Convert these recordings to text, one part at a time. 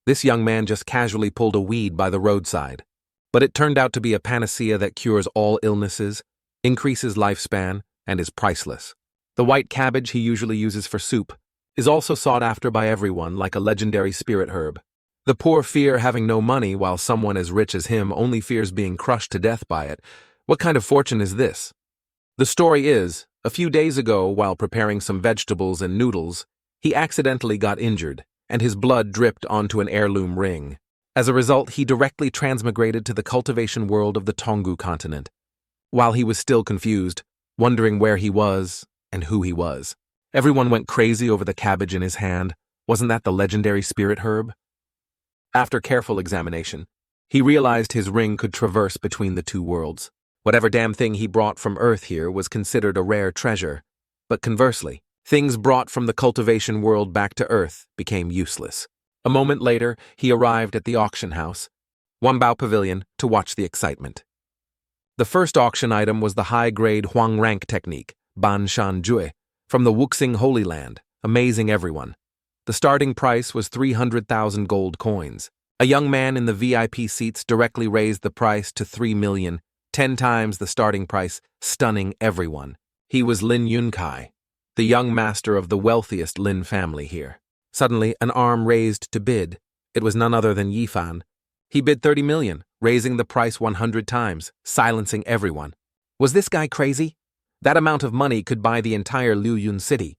This young man just casually pulled a weed by the roadside. But it turned out to be a panacea that cures all illnesses, increases lifespan, and is priceless. The white cabbage he usually uses for soup is also sought after by everyone like a legendary spirit herb. The poor fear having no money while someone as rich as him only fears being crushed to death by it. What kind of fortune is this? The story is, a few days ago while preparing some vegetables and noodles, he accidentally got injured, and his blood dripped onto an heirloom ring. As a result, he directly transmigrated to the cultivation world of the Tongu continent. While he was still confused, wondering where he was and who he was, everyone went crazy over the cabbage in his hand. Wasn't that the legendary spirit herb? After careful examination, he realized his ring could traverse between the two worlds. Whatever damn thing he brought from Earth here was considered a rare treasure. But conversely, things brought from the cultivation world back to Earth became useless. A moment later, he arrived at the auction house, Wanbao Pavilion, to watch the excitement. The first auction item was the high-grade Huang rank technique, Ban Shan Jue, from the Wuxing Holy Land, amazing everyone. The starting price was 300,000 gold coins. A young man in the VIP seats directly raised the price to 3 million, 10 times the starting price, stunning everyone. He was Lin Yunkai, the young master of the wealthiest Lin family here. Suddenly, an arm raised to bid. It was none other than Yifan. He bid 30 million, raising the price 100 times, silencing everyone. Was this guy crazy? That amount of money could buy the entire Liyun city.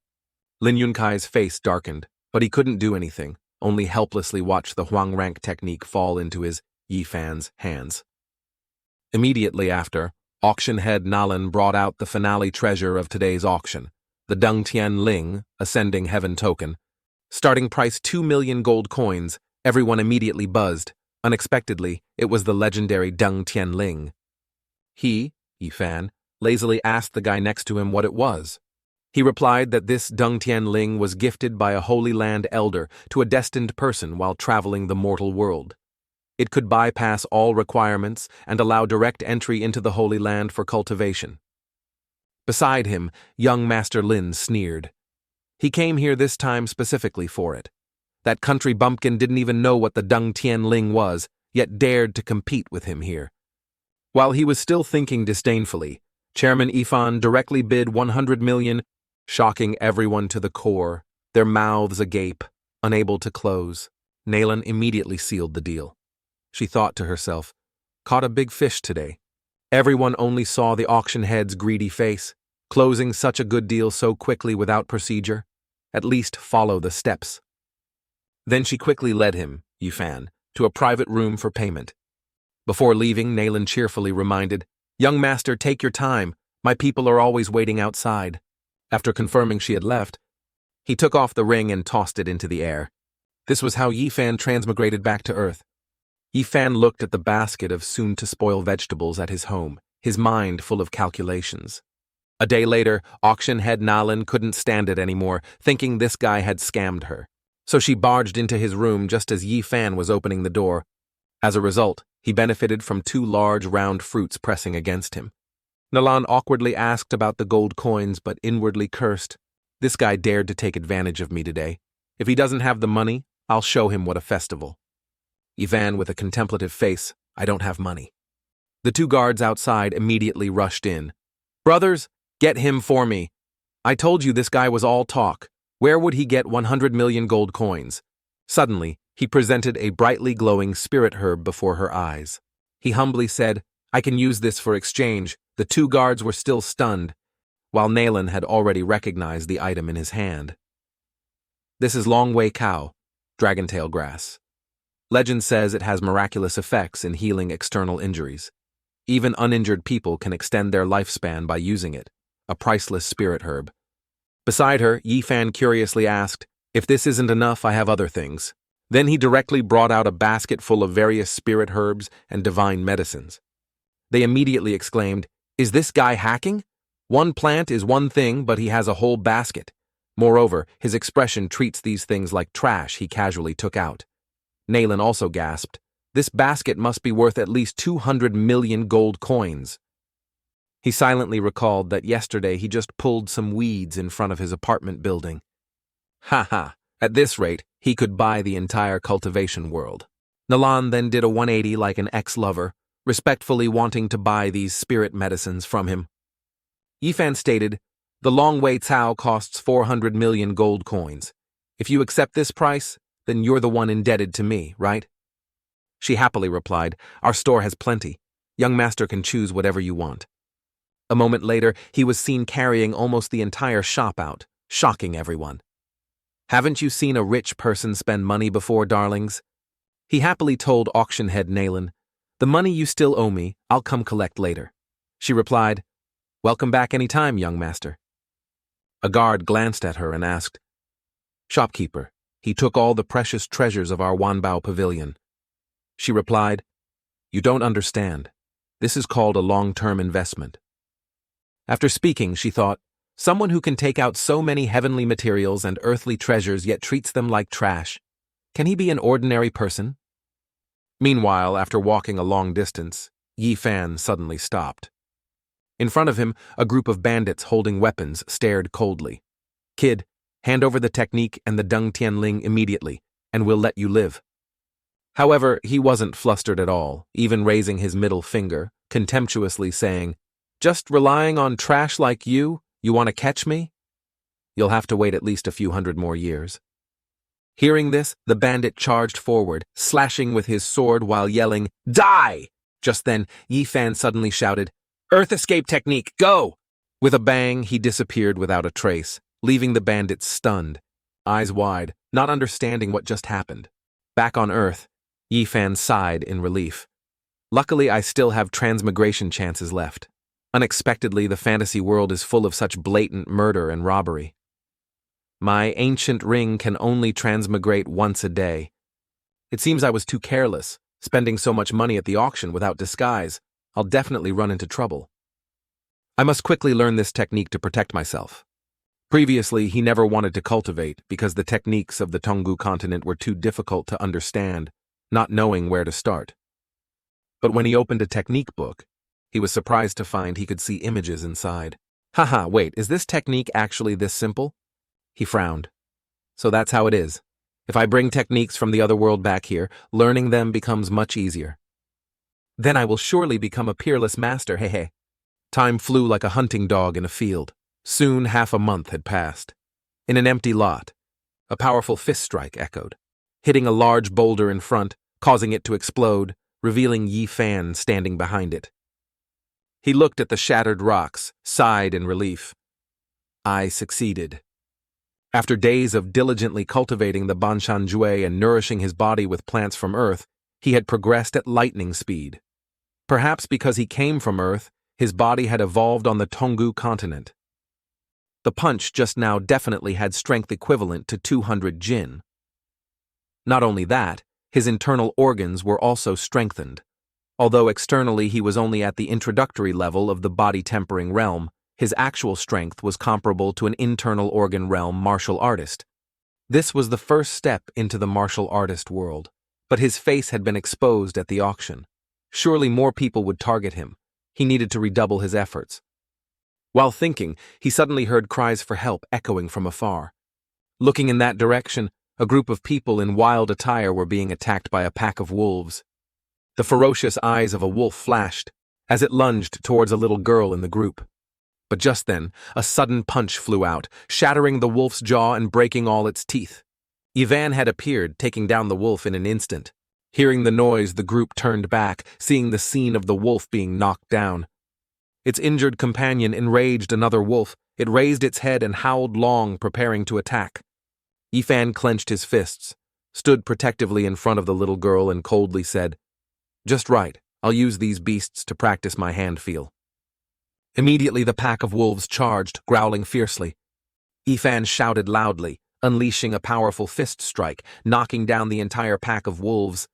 Lin Yunkai's face darkened, but he couldn't do anything, only helplessly watch the Huang rank technique fall into his Yifan's hands. Immediately after, auction head Nalan brought out the finale treasure of today's auction, the Dengtian Ling, Ascending Heaven token. Starting price 2 million gold coins, everyone immediately buzzed. Unexpectedly, it was the legendary Dengtian Ling. He, Yifan, lazily asked the guy next to him what it was. He replied that this Dengtian Ling was gifted by a Holy Land elder to a destined person while traveling the mortal world. It could bypass all requirements and allow direct entry into the Holy Land for cultivation. Beside him, young Master Lin sneered. He came here this time specifically for it. That country bumpkin didn't even know what the Dengtian Ling was, yet dared to compete with him here. While he was still thinking disdainfully, Chairman Yifan directly bid 100 million, shocking everyone to the core, their mouths agape, unable to close. Nalan immediately sealed the deal. She thought to herself, caught a big fish today. Everyone only saw the auction head's greedy face, closing such a good deal so quickly without procedure. At least follow the steps. Then she quickly led him, Yifan, to a private room for payment. Before leaving, Nalan cheerfully reminded, "Young master, take your time. My people are always waiting outside." After confirming she had left, he took off the ring and tossed it into the air. This was how Yifan transmigrated back to Earth. Yifan looked at the basket of soon-to-spoil vegetables at his home, his mind full of calculations. A day later, auction head Nalan couldn't stand it anymore, thinking this guy had scammed her. So she barged into his room just as Yifan was opening the door. As a result, he benefited from 2 large round fruits pressing against him. Nalan awkwardly asked about the gold coins but inwardly cursed. This guy dared to take advantage of me today. If he doesn't have the money, I'll show him what a festival. Yifan with a contemplative face, I don't have money. The 2 guards outside immediately rushed in. Brothers, get him for me. I told you this guy was all talk. Where would he get 100 million gold coins? Suddenly, he presented a brightly glowing spirit herb before her eyes. He humbly said, I can use this for exchange. The 2 guards were still stunned, while Nalan had already recognized the item in his hand. This is Long Wei Cow, dragontail grass. Legend says it has miraculous effects in healing external injuries. Even uninjured people can extend their lifespan by using it, a priceless spirit herb. Beside her, Yifan curiously asked, if this isn't enough, I have other things. Then he directly brought out a basket full of various spirit herbs and divine medicines. They immediately exclaimed, is this guy hacking? One plant is one thing, but he has a whole basket. Moreover, his expression treats these things like trash he casually took out. Nalan also gasped, this basket must be worth at least 200 million gold coins. He silently recalled that yesterday he just pulled some weeds in front of his apartment building. Ha ha, at this rate, he could buy the entire cultivation world. Nalan then did a 180 like an ex-lover, respectfully wanting to buy these spirit medicines from him. Yifan stated, "The Long Wei Cao costs 400 million gold coins. If you accept this price, then you're the one indebted to me, right?" She happily replied, "Our store has plenty. Young master can choose whatever you want." A moment later, he was seen carrying almost the entire shop out, shocking everyone. "Haven't you seen a rich person spend money before, darlings?" He happily told auction head Naylan, "The money you still owe me, I'll come collect later." She replied, "Welcome back any time, young master." A guard glanced at her and asked, "Shopkeeper, he took all the precious treasures of our Wanbao pavilion." She replied, "You don't understand. This is called a long-term investment." After speaking, she thought, "Someone who can take out so many heavenly materials and earthly treasures yet treats them like trash. Can he be an ordinary person?" Meanwhile, after walking a long distance, Yi Fan suddenly stopped. In front of him, a group of bandits holding weapons stared coldly. "Kid, hand over the technique and the Dung Tianling immediately, and we'll let you live." However, he wasn't flustered at all, even raising his middle finger, contemptuously saying, "Just relying on trash like you want to catch me? You'll have to wait at least a few hundred more years." Hearing this, the bandit charged forward, slashing with his sword while yelling, "Die!" Just then, Yi Fan suddenly shouted, "Earth escape technique, go!" With a bang, he disappeared without a trace, leaving the bandits stunned, eyes wide, not understanding what just happened. Back on Earth, Yi Fan sighed in relief. "Luckily, I still have transmigration chances left. Unexpectedly, the fantasy world is full of such blatant murder and robbery. My ancient ring can only transmigrate once a day. It seems I was too careless, spending so much money at the auction without disguise. I'll definitely run into trouble. I must quickly learn this technique to protect myself." Previously, he never wanted to cultivate because the techniques of the Tonggu continent were too difficult to understand, not knowing where to start. But when he opened a technique book, he was surprised to find he could see images inside. "Haha, wait, is this technique actually this simple?" He frowned. "So that's how it is. If I bring techniques from the other world back here, learning them becomes much easier. Then I will surely become a peerless master, hehe." Time flew like a hunting dog in a field. Soon half a month had passed. In an empty lot, a powerful fist strike echoed, hitting a large boulder in front, causing it to explode, revealing Yi Fan standing behind it. He looked at the shattered rocks, sighed in relief. "I succeeded." After days of diligently cultivating the Banshan Jue and nourishing his body with plants from Earth, he had progressed at lightning speed. Perhaps because he came from Earth, his body had evolved on the Tonggu continent. The punch just now definitely had strength equivalent to 200 jin. Not only that, his internal organs were also strengthened. Although externally he was only at the introductory level of the body-tempering realm, his actual strength was comparable to an internal organ realm martial artist. This was the first step into the martial artist world, but his face had been exposed at the auction. Surely more people would target him. He needed to redouble his efforts. While thinking, he suddenly heard cries for help echoing from afar. Looking in that direction, a group of people in wild attire were being attacked by a pack of wolves. The ferocious eyes of a wolf flashed as it lunged towards a little girl in the group. But just then, a sudden punch flew out, shattering the wolf's jaw and breaking all its teeth. Ivan had appeared, taking down the wolf in an instant. Hearing the noise, the group turned back, seeing the scene of the wolf being knocked down. Its injured companion enraged another wolf. It raised its head and howled long, preparing to attack. Yifan clenched his fists, stood protectively in front of the little girl and coldly said, "Just right, I'll use these beasts to practice my hand feel." Immediately the pack of wolves charged, growling fiercely. Yifan shouted loudly, unleashing a powerful fist strike, knocking down the entire pack of wolves,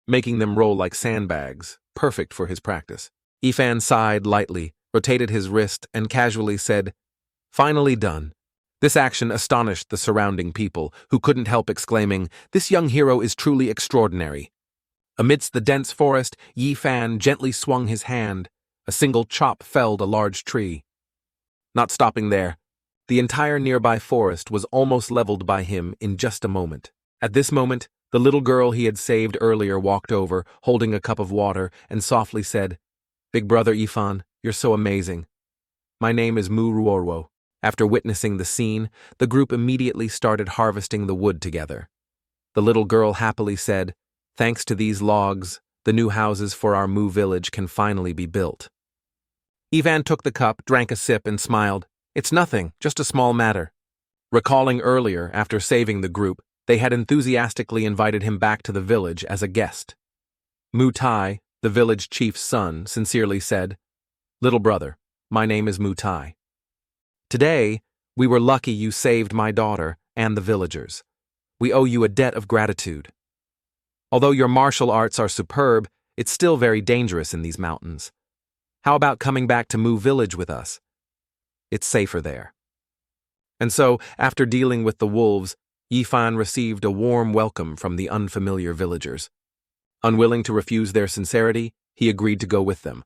making them roll like sandbags, perfect for his practice. Yifan sighed lightly, rotated his wrist, and casually said, "Finally done." This action astonished the surrounding people, who couldn't help exclaiming, "This young hero is truly extraordinary." Amidst the dense forest, Yi Fan gently swung his hand. A single chop felled a large tree. Not stopping there, the entire nearby forest was almost leveled by him in just a moment. At this moment, the little girl he had saved earlier walked over, holding a cup of water, and softly said, "Big brother Ifan, you're so amazing. My name is Mu Ruorwo." After witnessing the scene, the group immediately started harvesting the wood together. The little girl happily said, "Thanks to these logs, the new houses for our Mu village can finally be built." Ivan took the cup, drank a sip, and smiled. "It's nothing, just a small matter." Recalling earlier, after saving the group, they had enthusiastically invited him back to the village as a guest. Mu Tai, the village chief's son, sincerely said, "Little brother, my name is Mu Tai. Today, we were lucky you saved my daughter and the villagers. We owe you a debt of gratitude. Although your martial arts are superb, it's still very dangerous in these mountains. How about coming back to Mu village with us? It's safer there." And so, after dealing with the wolves, Yifan received a warm welcome from the unfamiliar villagers. Unwilling to refuse their sincerity, he agreed to go with them.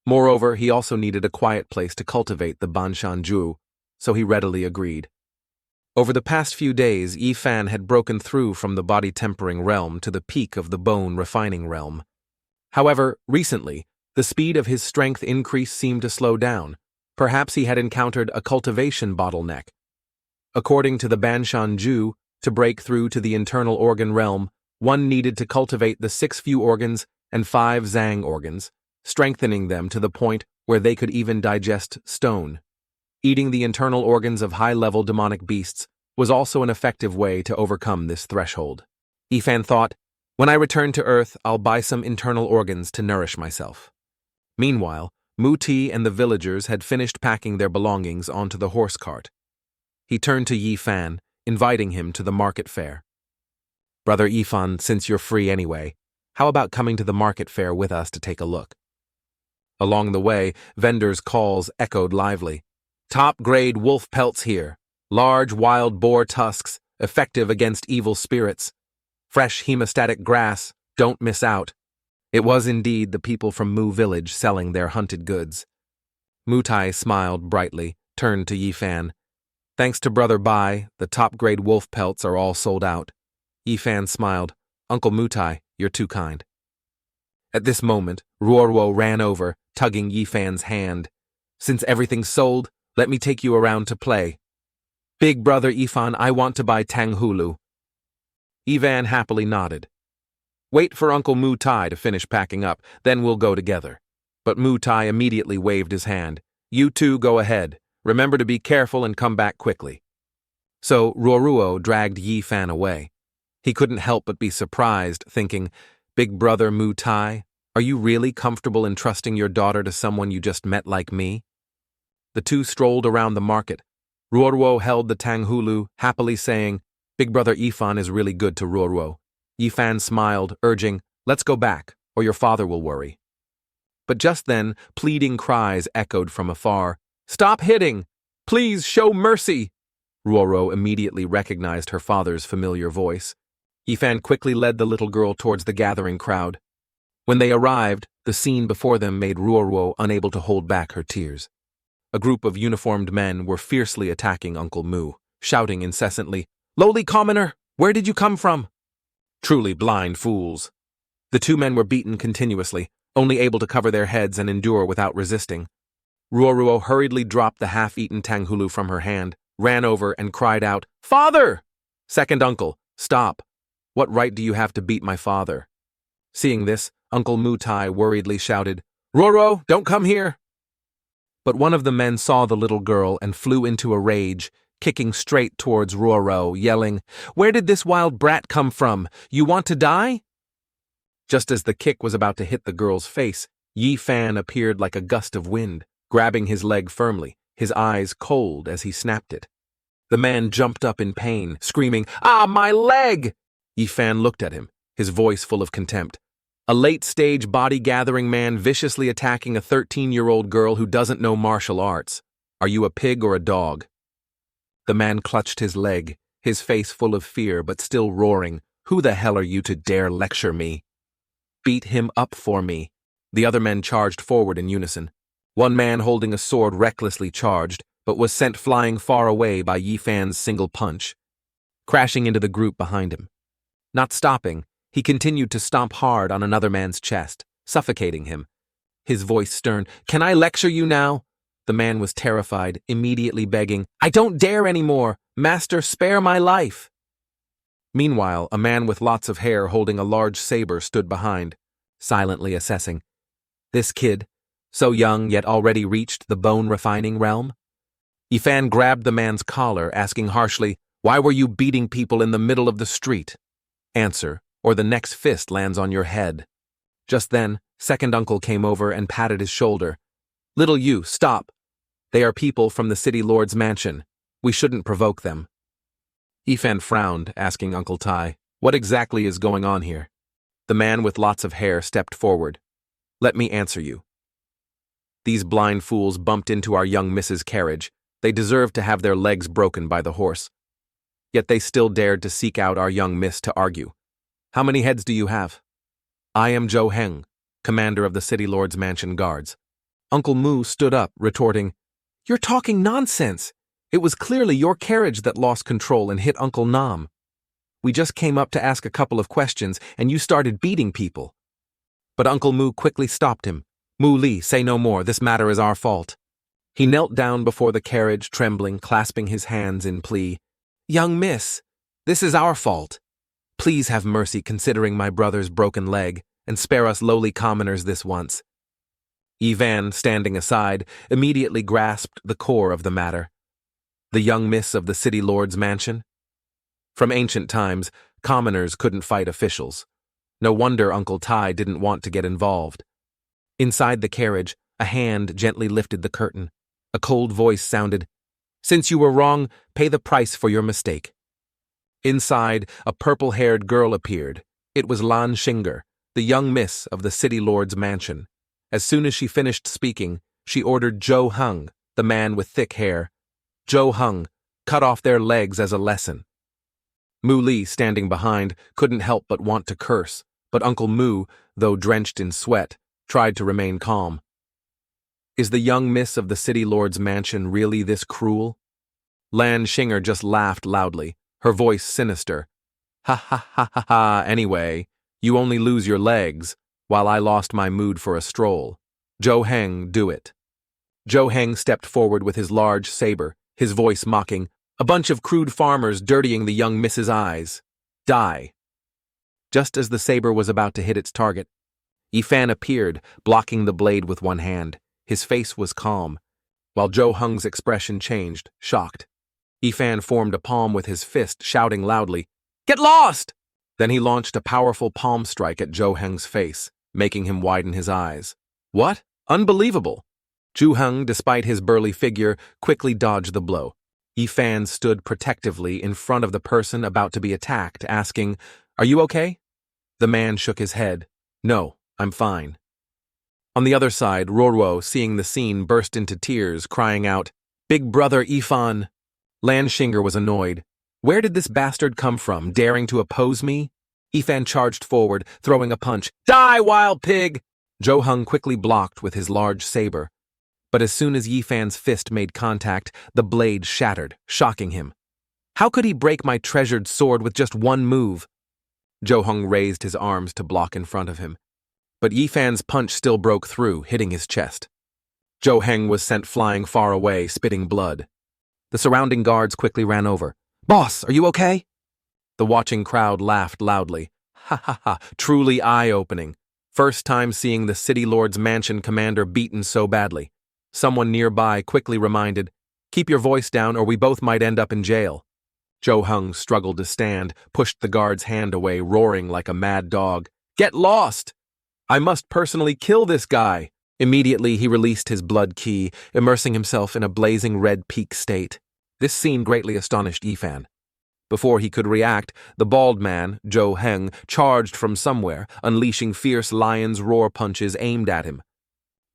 Moreover, he also needed a quiet place to cultivate the Banshanju, so he readily agreed. Over the past few days, Yifan had broken through from the body-tempering realm to the peak of the bone-refining realm. However, recently, the speed of his strength increase seemed to slow down. Perhaps he had encountered a cultivation bottleneck. According to the Banshanju, to break through to the internal organ realm, one needed to cultivate the 6 Fu organs and 5 Zhang organs, strengthening them to the point where they could even digest stone. Eating the internal organs of high-level demonic beasts was also an effective way to overcome this threshold. Ifan thought, "When I return to Earth, I'll buy some internal organs to nourish myself." Meanwhile, Muti and the villagers had finished packing their belongings onto the horse cart. He turned to Yifan, inviting him to the market fair. "Brother Ifan, since you're free anyway, how about coming to the market fair with us to take a look?" Along the way, vendors' calls echoed lively. "Top-grade wolf pelts here. Large wild boar tusks, effective against evil spirits. Fresh hemostatic grass, don't miss out." It was indeed the people from Mu village selling their hunted goods. Mutai smiled brightly, turned to Yifan. "Thanks to Brother Bai, the top-grade wolf pelts are all sold out." Yifan smiled. "Uncle Mutai, you're too kind." At this moment, Ruorwo ran over, tugging Yifan's hand. "Since everything's sold, let me take you around to play." "Big brother Ifan, I want to buy Tanghulu." Ivan happily nodded. "Wait for Uncle Mu Tai to finish packing up, then we'll go together." But Mu Tai immediately waved his hand. "You two go ahead. Remember to be careful and come back quickly." So Ruoruo dragged Yifan away. He couldn't help but be surprised, thinking, "Big brother Mu Tai, are you really comfortable entrusting your daughter to someone you just met like me?" The two strolled around the market. Ruoruo held the Tanghulu, happily saying, "Big brother Ifan is really good to Ruoruo." Yifan smiled, urging, "Let's go back, or your father will worry." But just then, pleading cries echoed from afar. "Stop hitting! Please show mercy!" Ruoro immediately recognized her father's familiar voice. Yifan quickly led the little girl towards the gathering crowd. When they arrived, the scene before them made Ruoro unable to hold back her tears. A group of uniformed men were fiercely attacking Uncle Mu, shouting incessantly, "Lowly commoner, where did you come from?" Truly blind fools. The two men were beaten continuously, only able to cover their heads and endure without resisting. Ruoruo hurriedly dropped the half-eaten Tanghulu from her hand, ran over and cried out, "Father!" "Second uncle, stop. What right do you have to beat my father?" Seeing this, Uncle Mutai worriedly shouted, "Ruoro, don't come here!" But one of the men saw the little girl and flew into a rage, kicking straight towards Ruoro, yelling, "Where did this wild brat come from? You want to die?" Just as the kick was about to hit the girl's face, Yifan appeared like a gust of wind, grabbing his leg firmly, his eyes cold as he snapped it. The man jumped up in pain, screaming, "Ah, my leg!" Yifan looked at him, his voice full of contempt. A late-stage body-gathering man viciously attacking a 13-year-old girl who doesn't know martial arts. Are you a pig or a dog? The man clutched his leg, his face full of fear but still roaring, "Who the hell are you to dare lecture me?" "Beat him up for me." The other men charged forward in unison. One man holding a sword recklessly charged, but was sent flying far away by Yifan's single punch, crashing into the group behind him. Not stopping, he continued to stomp hard on another man's chest, suffocating him. His voice stern, "Can I lecture you now?" The man was terrified, immediately begging, "I don't dare anymore! Master, spare my life!" Meanwhile, a man with lots of hair holding a large saber stood behind, silently assessing. This kid, so young yet already reached the bone-refining realm? Ifan grabbed the man's collar, asking harshly, "Why were you beating people in the middle of the street?" Answer, or the next fist lands on your head. Just then, second uncle came over and patted his shoulder. "Little you, stop. They are people from the city lord's mansion. We shouldn't provoke them." Ifan frowned, asking Uncle Tai, "What exactly is going on here?" The man with lots of hair stepped forward. "Let me answer you. These blind fools bumped into our young Mrs. carriage. They deserved to have their legs broken by the horse. Yet they still dared to seek out our young miss to argue. How many heads do you have?" "I am Zhou Heng, commander of the city lord's mansion guards." Uncle Mu stood up, retorting, "You're talking nonsense. It was clearly your carriage that lost control and hit Uncle Nam. We just came up to ask a couple of questions, and you started beating people." But Uncle Mu quickly stopped him. "Mu Li, say no more. This matter is our fault." He knelt down before the carriage, trembling, clasping his hands in plea. "Young miss, this is our fault. Please have mercy considering my brother's broken leg, and spare us lowly commoners this once." Ivan, standing aside, immediately grasped the core of the matter. The young miss of the city lord's mansion? From ancient times, commoners couldn't fight officials. No wonder Uncle Tai didn't want to get involved. Inside the carriage, a hand gently lifted the curtain. A cold voice sounded, "Since you were wrong, pay the price for your mistake." Inside, a purple-haired girl appeared. It was Lan Shinger, the young miss of the city lord's mansion. As soon as she finished speaking, she ordered Zhou Heng, the man with thick hair, "Zhou Heng, cut off their legs as a lesson." Mu Li, standing behind, couldn't help but want to curse, but Uncle Mu, though drenched in sweat, tried to remain calm. Is the young miss of the city lord's mansion really this cruel? Lan Shinger just laughed loudly, her voice sinister. "Ha ha ha ha ha, anyway, you only lose your legs, while I lost my mood for a stroll. Zhou Heng, do it." Zhou Heng stepped forward with his large saber, his voice mocking, "A bunch of crude farmers dirtying the young miss's eyes. Die." Just as the saber was about to hit its target, Ifan appeared, blocking the blade with one hand. His face was calm, while Zhou Heng's expression changed, shocked. Ifan formed a palm with his fist, shouting loudly, "Get lost!" Then he launched a powerful palm strike at Zhou Heng's face, making him widen his eyes. What? Unbelievable! Zhou Heng, despite his burly figure, quickly dodged the blow. Ifan stood protectively in front of the person about to be attacked, asking, "Are you okay?" The man shook his head. "No, I'm fine." On the other side, Rorwo, seeing the scene, burst into tears, crying out, "Big brother Ifan!" Lan Shinger was annoyed. Where did this bastard come from, daring to oppose me? Ifan charged forward, throwing a punch. "Die, wild pig!" Zhou Heng quickly blocked with his large saber. But as soon as Yifan's fist made contact, the blade shattered, shocking him. How could he break my treasured sword with just one move? Zhou Heng raised his arms to block in front of him. But Yifan's punch still broke through, hitting his chest. Zhou Heng was sent flying far away, spitting blood. The surrounding guards quickly ran over. "Boss, are you okay?" The watching crowd laughed loudly. "Ha ha ha, truly eye-opening. First time seeing the city lord's mansion commander beaten so badly." Someone nearby quickly reminded, "Keep your voice down or we both might end up in jail." Zhou Heng struggled to stand, pushed the guard's hand away, roaring like a mad dog. "Get lost! I must personally kill this guy." Immediately he released his blood key, immersing himself in a blazing red peak state. This scene greatly astonished Ifan. Before he could react, the bald man, Zhou Heng, charged from somewhere, unleashing fierce lion's roar punches aimed at him.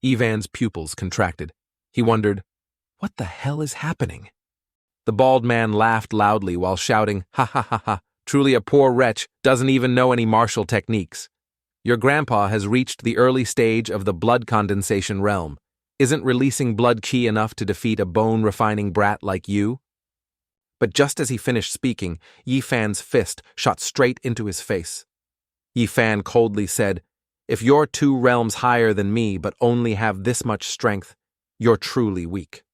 Ivan's pupils contracted. He wondered, what the hell is happening? The bald man laughed loudly while shouting, "Ha ha ha ha, truly a poor wretch, doesn't even know any martial techniques. Your grandpa has reached the early stage of the blood condensation realm. Isn't releasing blood ki enough to defeat a bone-refining brat like you?" But just as he finished speaking, Yi Fan's fist shot straight into his face. Yi Fan coldly said, "If you're 2 realms higher than me but only have this much strength, you're truly weak."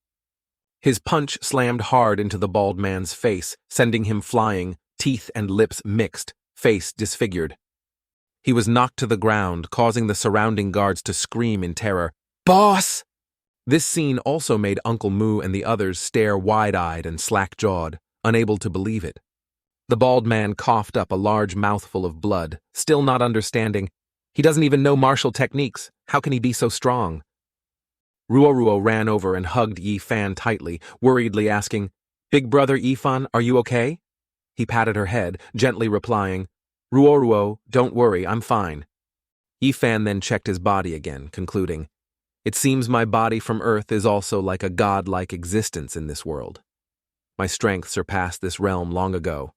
His punch slammed hard into the bald man's face, sending him flying, teeth and lips mixed, face disfigured. He was knocked to the ground, causing the surrounding guards to scream in terror, "Boss!" This scene also made Uncle Moo and the others stare wide-eyed and slack-jawed, unable to believe it. The bald man coughed up a large mouthful of blood, still not understanding. He doesn't even know martial techniques. How can he be so strong? Ruo ran over and hugged Yi Fan tightly, worriedly asking, "Big brother Yi Fan, are you okay?" He patted her head, gently replying, "Ruo, don't worry, I'm fine." Yi Fan then checked his body again, concluding, "It seems my body from Earth is also like a god-like existence in this world. My strength surpassed this realm long ago."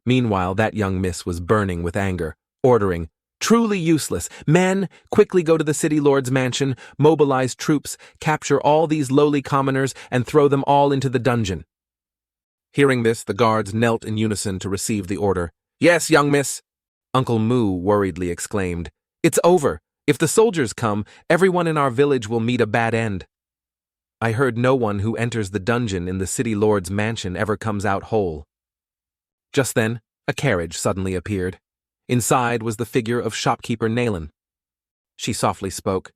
Meanwhile, that young miss was burning with anger, ordering, "Truly useless! Men, quickly go to the city lord's mansion, mobilize troops, capture all these lowly commoners, and throw them all into the dungeon." Hearing this, the guards knelt in unison to receive the order. "Yes, young miss!" Uncle Moo worriedly exclaimed, "It's over! If the soldiers come, everyone in our village will meet a bad end." I heard no one who enters the dungeon in the city lord's mansion ever comes out whole. Just then, a carriage suddenly appeared. Inside was the figure of shopkeeper Nalen. She softly spoke,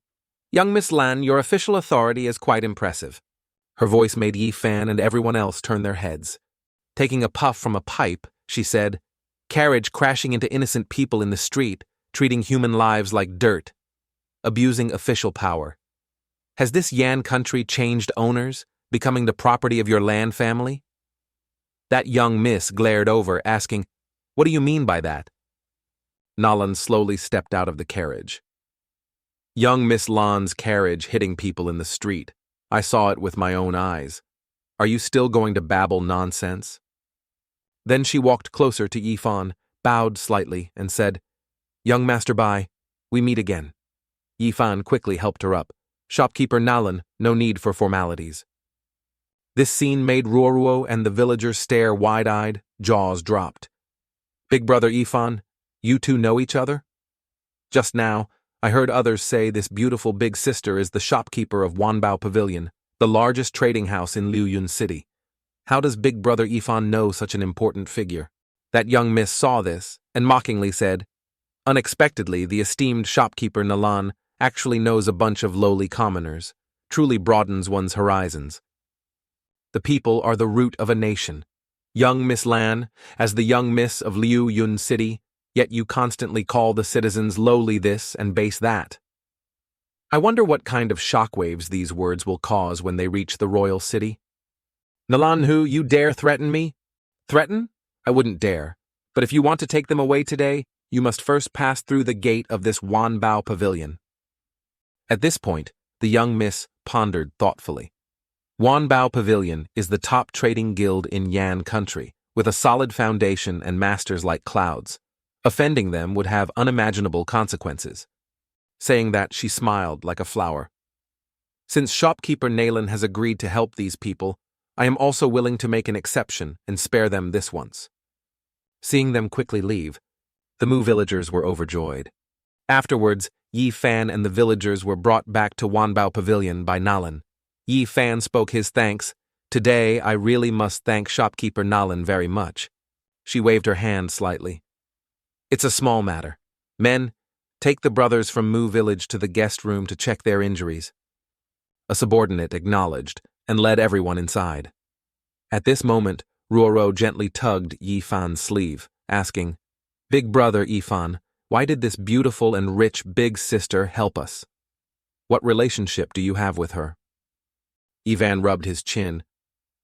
"Young Miss Lan, your official authority is quite impressive." Her voice made Yi Fan and everyone else turn their heads. Taking a puff from a pipe, she said, "Carriage crashing into innocent people in the street, treating human lives like dirt. Abusing official power. Has this Yan country changed owners, becoming the property of your land family?" That young miss glared over, asking, "What do you mean by that?" Nalan slowly stepped out of the carriage. Young Miss Lan's carriage hitting people in the street. I saw it with my own eyes. Are you still going to babble nonsense? Then she walked closer to Yi Fan, bowed slightly, and said, "Young Master Bai, we meet again." Yi Fan quickly helped her up. "Shopkeeper Nalan, no need for formalities." This scene made Ruo and the villagers stare wide-eyed, jaws dropped. "Big brother Yi Fan, you two know each other?" Just now, I heard others say this beautiful big sister is the shopkeeper of Wanbao Pavilion, the largest trading house in Liuyun City. How does big brother Yi Fan know such an important figure? That young miss saw this, and mockingly said, "Unexpectedly, the esteemed shopkeeper Nalan actually knows a bunch of lowly commoners, truly broadens one's horizons. The people are the root of a nation. Young Miss Lan, as the young miss of Liuyun City, yet you constantly call the citizens lowly this and base that." I wonder what kind of shockwaves these words will cause when they reach the royal city. "Nalan Hu, you dare threaten me?" "Threaten? I wouldn't dare. But if you want to take them away today, you must first pass through the gate of this Wanbao Pavilion." At this point, the young miss pondered thoughtfully. Wanbao Pavilion is the top trading guild in Yan country, with a solid foundation and masters like clouds. Offending them would have unimaginable consequences. Saying that, she smiled like a flower. "Since shopkeeper Nalen has agreed to help these people, I am also willing to make an exception and spare them this once." Seeing them quickly leave, the Mu villagers were overjoyed. Afterwards, Yi Fan and the villagers were brought back to Wanbao Pavilion by Nalan. Yi Fan spoke his thanks. "Today, I really must thank shopkeeper Nalan very much." She waved her hand slightly. "It's a small matter. Men, take the brothers from Mu village to the guest room to check their injuries." A subordinate acknowledged and led everyone inside. At this moment, Ruoro gently tugged Yi Fan's sleeve, asking, "Big brother Yi Fan, why did this beautiful and rich big sister help us? What relationship do you have with her?" Ivan rubbed his chin.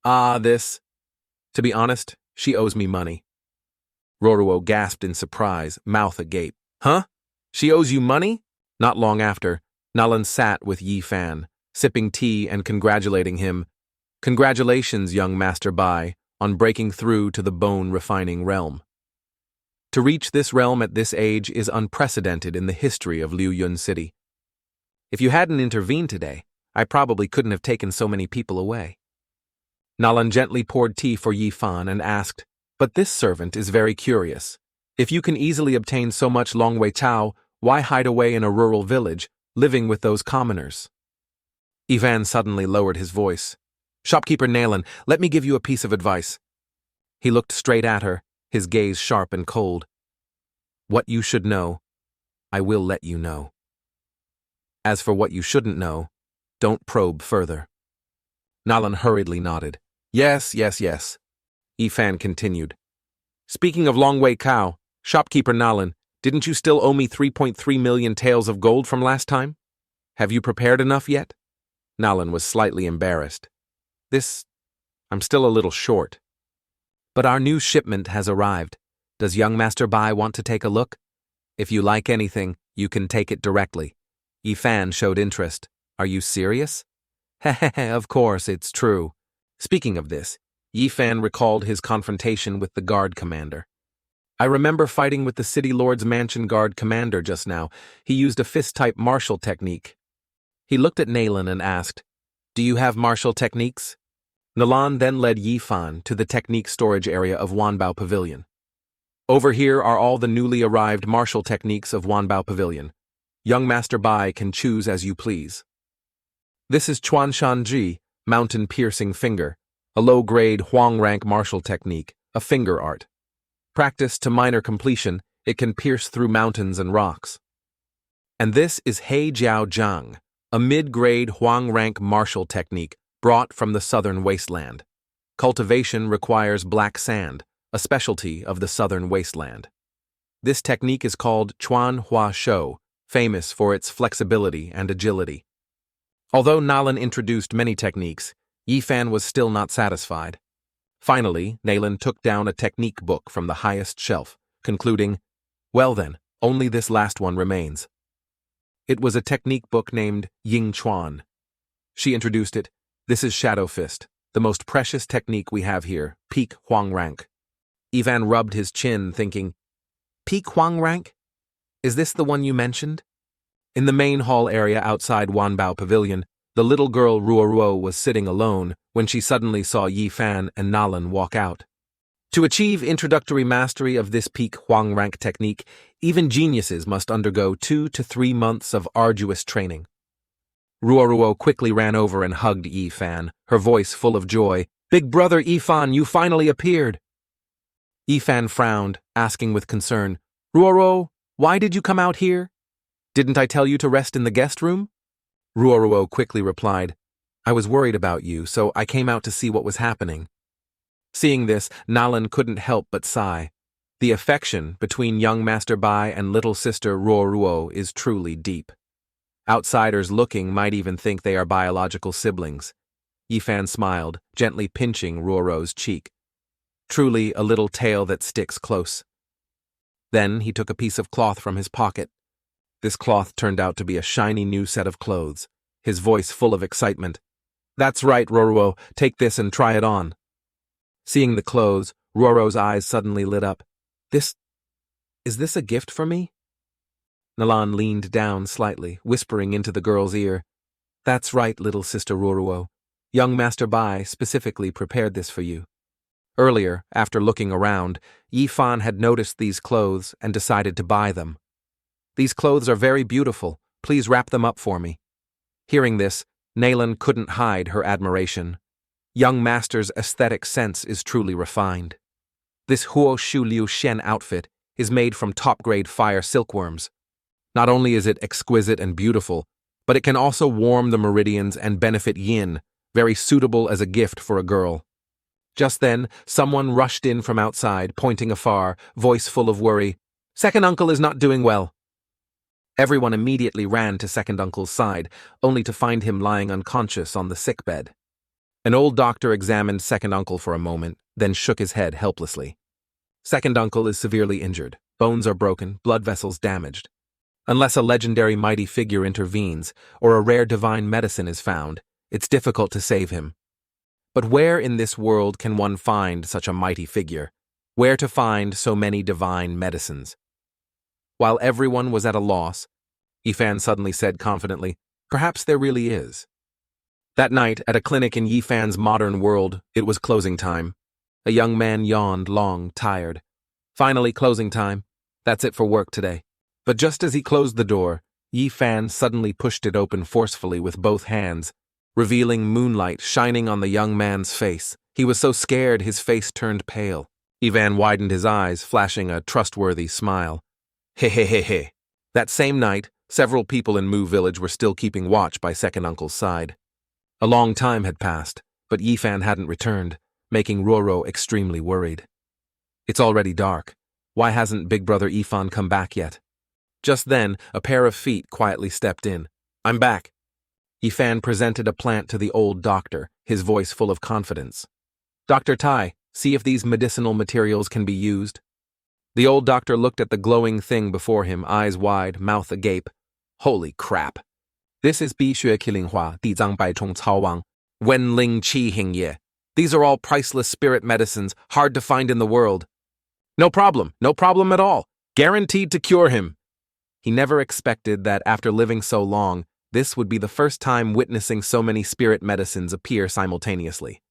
To be honest, she owes me money." Ruoro gasped in surprise, mouth agape. "Huh? She owes you money?" Not long after, Nalan sat with Yi Fan, sipping tea and congratulating him. "Congratulations, young Master Bai, on breaking through to the bone-refining realm. To reach this realm at this age is unprecedented in the history of Liuyun City. If you hadn't intervened today, I probably couldn't have taken so many people away." Nalan gently poured tea for Yi Fan and asked, "But this servant is very curious. If you can easily obtain so much Longwei Chao, why hide away in a rural village, living with those commoners?" Ivan suddenly lowered his voice. "Shopkeeper Nalan, let me give you a piece of advice." He looked straight at her, his gaze sharp and cold. "What you should know, I will let you know. As for what you shouldn't know, don't probe further." Nalan hurriedly nodded. "Yes, yes, yes." Ifan continued. "Speaking of Longwei Cow, shopkeeper Nalan, didn't you still owe me 3.3 million taels of gold from last time? Have you prepared enough yet?" Nalan was slightly embarrassed. I'm still a little short. But our new shipment has arrived. Does young Master Bai want to take a look? If you like anything, you can take it directly." Yifan showed interest. "Are you serious?" "Hehehe, of course, it's true." Speaking of this, Yifan recalled his confrontation with the guard commander. "I remember fighting with the city lord's mansion guard commander just now. He used a fist-type martial technique." He looked at Nalan and asked, "Do you have martial techniques?" Nalan then led Yifan to the technique storage area of Wanbao Pavilion. "Over here are all the newly arrived martial techniques of Wanbao Pavilion. Young Master Bai can choose as you please. This is Chuan Shan Ji, Mountain Piercing Finger, a low-grade Huang rank martial technique, a finger art. Practiced to minor completion, it can pierce through mountains and rocks. And this is Hei Jiao Zhang, a mid-grade Huang rank martial technique brought from the southern wasteland. Cultivation requires black sand, a specialty of the southern wasteland. This technique is called Chuan Hua Shou, famous for its flexibility and agility." Although Nalan introduced many techniques, Yifan was still not satisfied. Finally, Nalan took down a technique book from the highest shelf, concluding, "Well then, only this last one remains." It was a technique book named Ying Chuan. She introduced it. "This is Shadow Fist, the most precious technique we have here, peak Huang rank." Ivan rubbed his chin, thinking, "Peak Huang rank? Is this the one you mentioned?" In the main hall area outside Wanbao Pavilion, the little girl Ruoruo was sitting alone when she suddenly saw Yifan and Nalan walk out. To achieve introductory mastery of this peak Huang rank technique, even geniuses must undergo 2 to 3 months of arduous training. Ruoruo quickly ran over and hugged Yifan, her voice full of joy. "Big brother Yifan, you finally appeared." Yifan frowned, asking with concern, "Ruoruo, why did you come out here? Didn't I tell you to rest in the guest room?" Ruoruo quickly replied, "I was worried about you, so I came out to see what was happening." Seeing this, Nalan couldn't help but sigh. The affection between young Master Bai and little sister Ruoruo is truly deep. Outsiders looking might even think they are biological siblings. Yifan smiled, gently pinching Ruoruo's cheek. Truly a little tale that sticks close. Then he took a piece of cloth from his pocket. This cloth turned out to be a shiny new set of clothes, his voice full of excitement. "That's right, Ruoruo, take this and try it on." Seeing the clothes, Ruoruo's eyes suddenly lit up. Is this a gift for me?" Nalan leaned down slightly, whispering into the girl's ear, "That's right, little sister Ruoruo. Young Master Bai specifically prepared this for you." Earlier, after looking around, Yifan had noticed these clothes and decided to buy them. "These clothes are very beautiful. Please wrap them up for me." Hearing this, Nalan couldn't hide her admiration. Young Master's aesthetic sense is truly refined. This Huo Shu Liu Shen outfit is made from top-grade fire silkworms. Not only is it exquisite and beautiful, but it can also warm the meridians and benefit yin, very suitable as a gift for a girl. Just then, someone rushed in from outside, pointing afar, voice full of worry. "Second uncle is not doing well." Everyone immediately ran to second uncle's side, only to find him lying unconscious on the sickbed. An old doctor examined second uncle for a moment, then shook his head helplessly. Second uncle is severely injured. Bones are broken, blood vessels damaged. Unless a legendary mighty figure intervenes, or a rare divine medicine is found, it's difficult to save him. But where in this world can one find such a mighty figure? Where to find so many divine medicines? While everyone was at a loss, Ifan suddenly said confidently, "Perhaps there really is." That night, at a clinic in Yifan's modern world, it was closing time. A young man yawned, long, tired. Finally, closing time. That's it for work today. But just as he closed the door, Yifan suddenly pushed it open forcefully with both hands, revealing moonlight shining on the young man's face. He was so scared his face turned pale. Yifan widened his eyes, flashing a trustworthy smile. He. That same night, several people in Mu village were still keeping watch by second uncle's side. A long time had passed, but Yifan hadn't returned, making Roro extremely worried. It's already dark. Why hasn't Big Brother Yifan come back yet? Just then, a pair of feet quietly stepped in. I'm back. Yifan presented a plant to the old doctor, his voice full of confidence. Dr. Tai, see if these medicinal materials can be used. The old doctor looked at the glowing thing before him, eyes wide, mouth agape. Holy crap. This is Bi Xue Qilinghua, Di Zang Bai Chong Cao Wang, Wen Ling Qi Hing Ye. These are all priceless spirit medicines, hard to find in the world. No problem at all. Guaranteed to cure him. He never expected that after living so long, this would be the first time witnessing so many spirit medicines appear simultaneously.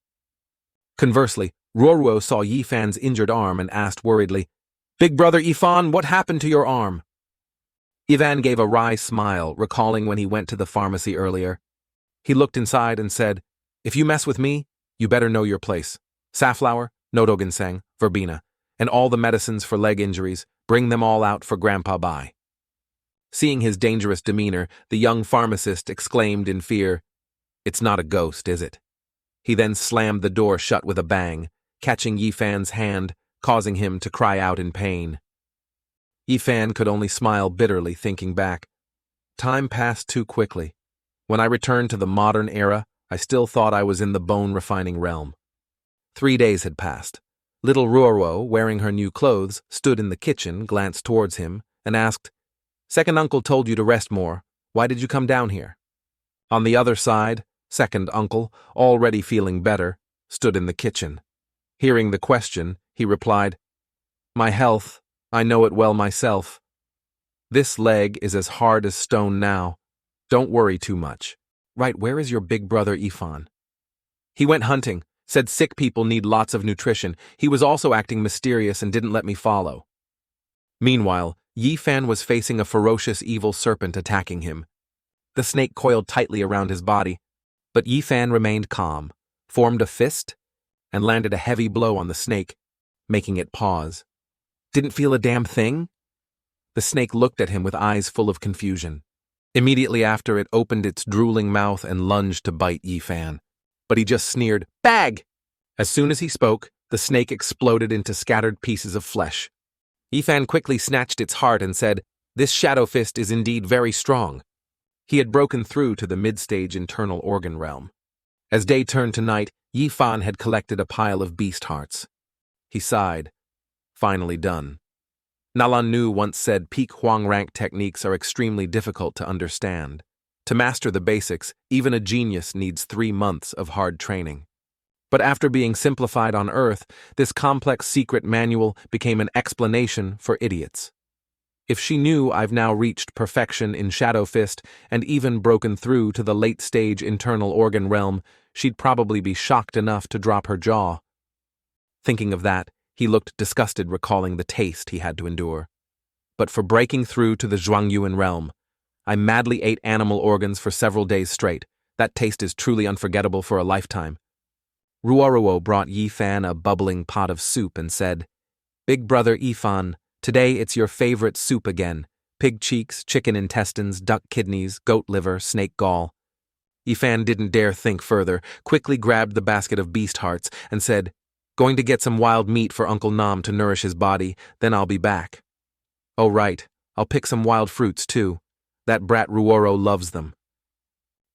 Conversely, Roro saw Yifan's injured arm and asked worriedly, Big Brother Yifan, what happened to your arm? Yifan gave a wry smile, recalling when he went to the pharmacy earlier. He looked inside and said, If you mess with me, you better know your place. Safflower, nodoginseng, verbena, and all the medicines for leg injuries, bring them all out for Grandpa Bai. Seeing his dangerous demeanor, the young pharmacist exclaimed in fear, It's not a ghost, is it? He then slammed the door shut with a bang, catching Yifan's hand, causing him to cry out in pain. Yifan could only smile bitterly, thinking back. Time passed too quickly. When I returned to the modern era, I still thought I was in the bone-refining realm. 3 days had passed. Little Roro, wearing her new clothes, stood in the kitchen, glanced towards him, and asked, Second uncle told you to rest more. Why did you come down here? On the other side, second uncle, already feeling better, stood in the kitchen. Hearing the question, he replied, My health, I know it well myself. This leg is as hard as stone now. Don't worry too much. Right, where is your big brother Yifan? He went hunting, said sick people need lots of nutrition. He was also acting mysterious and didn't let me follow. Meanwhile, Yifan was facing a ferocious evil serpent attacking him. The snake coiled tightly around his body, but Yifan remained calm, formed a fist, and landed a heavy blow on the snake, making it pause. Didn't feel a damn thing? The snake looked at him with eyes full of confusion. Immediately after, it opened its drooling mouth and lunged to bite Yifan. But he just sneered, Bag! As soon as he spoke, the snake exploded into scattered pieces of flesh. Yifan quickly snatched its heart and said, This shadow fist is indeed very strong. He had broken through to the mid-stage internal organ realm. As day turned to night, Yifan had collected a pile of beast hearts. He sighed. Finally done. Nalan Nu once said peak Huang rank techniques are extremely difficult to understand. To master the basics, even a genius needs 3 months of hard training. But after being simplified on Earth, this complex secret manual became an explanation for idiots. If she knew I've now reached perfection in Shadow Fist and even broken through to the late-stage internal organ realm, she'd probably be shocked enough to drop her jaw. Thinking of that, he looked disgusted, recalling the taste he had to endure. But for breaking through to the Zhuangyuan realm, I madly ate animal organs for several days straight. That taste is truly unforgettable for a lifetime. Ruoruo brought Yifan a bubbling pot of soup and said, Big brother Yifan, today it's your favorite soup again. Pig cheeks, chicken intestines, duck kidneys, goat liver, snake gall. Yifan didn't dare think further, quickly grabbed the basket of beast hearts and said, Going to get some wild meat for Uncle Nam to nourish his body, then I'll be back. Oh right, I'll pick some wild fruits too. That brat Ruoro loves them.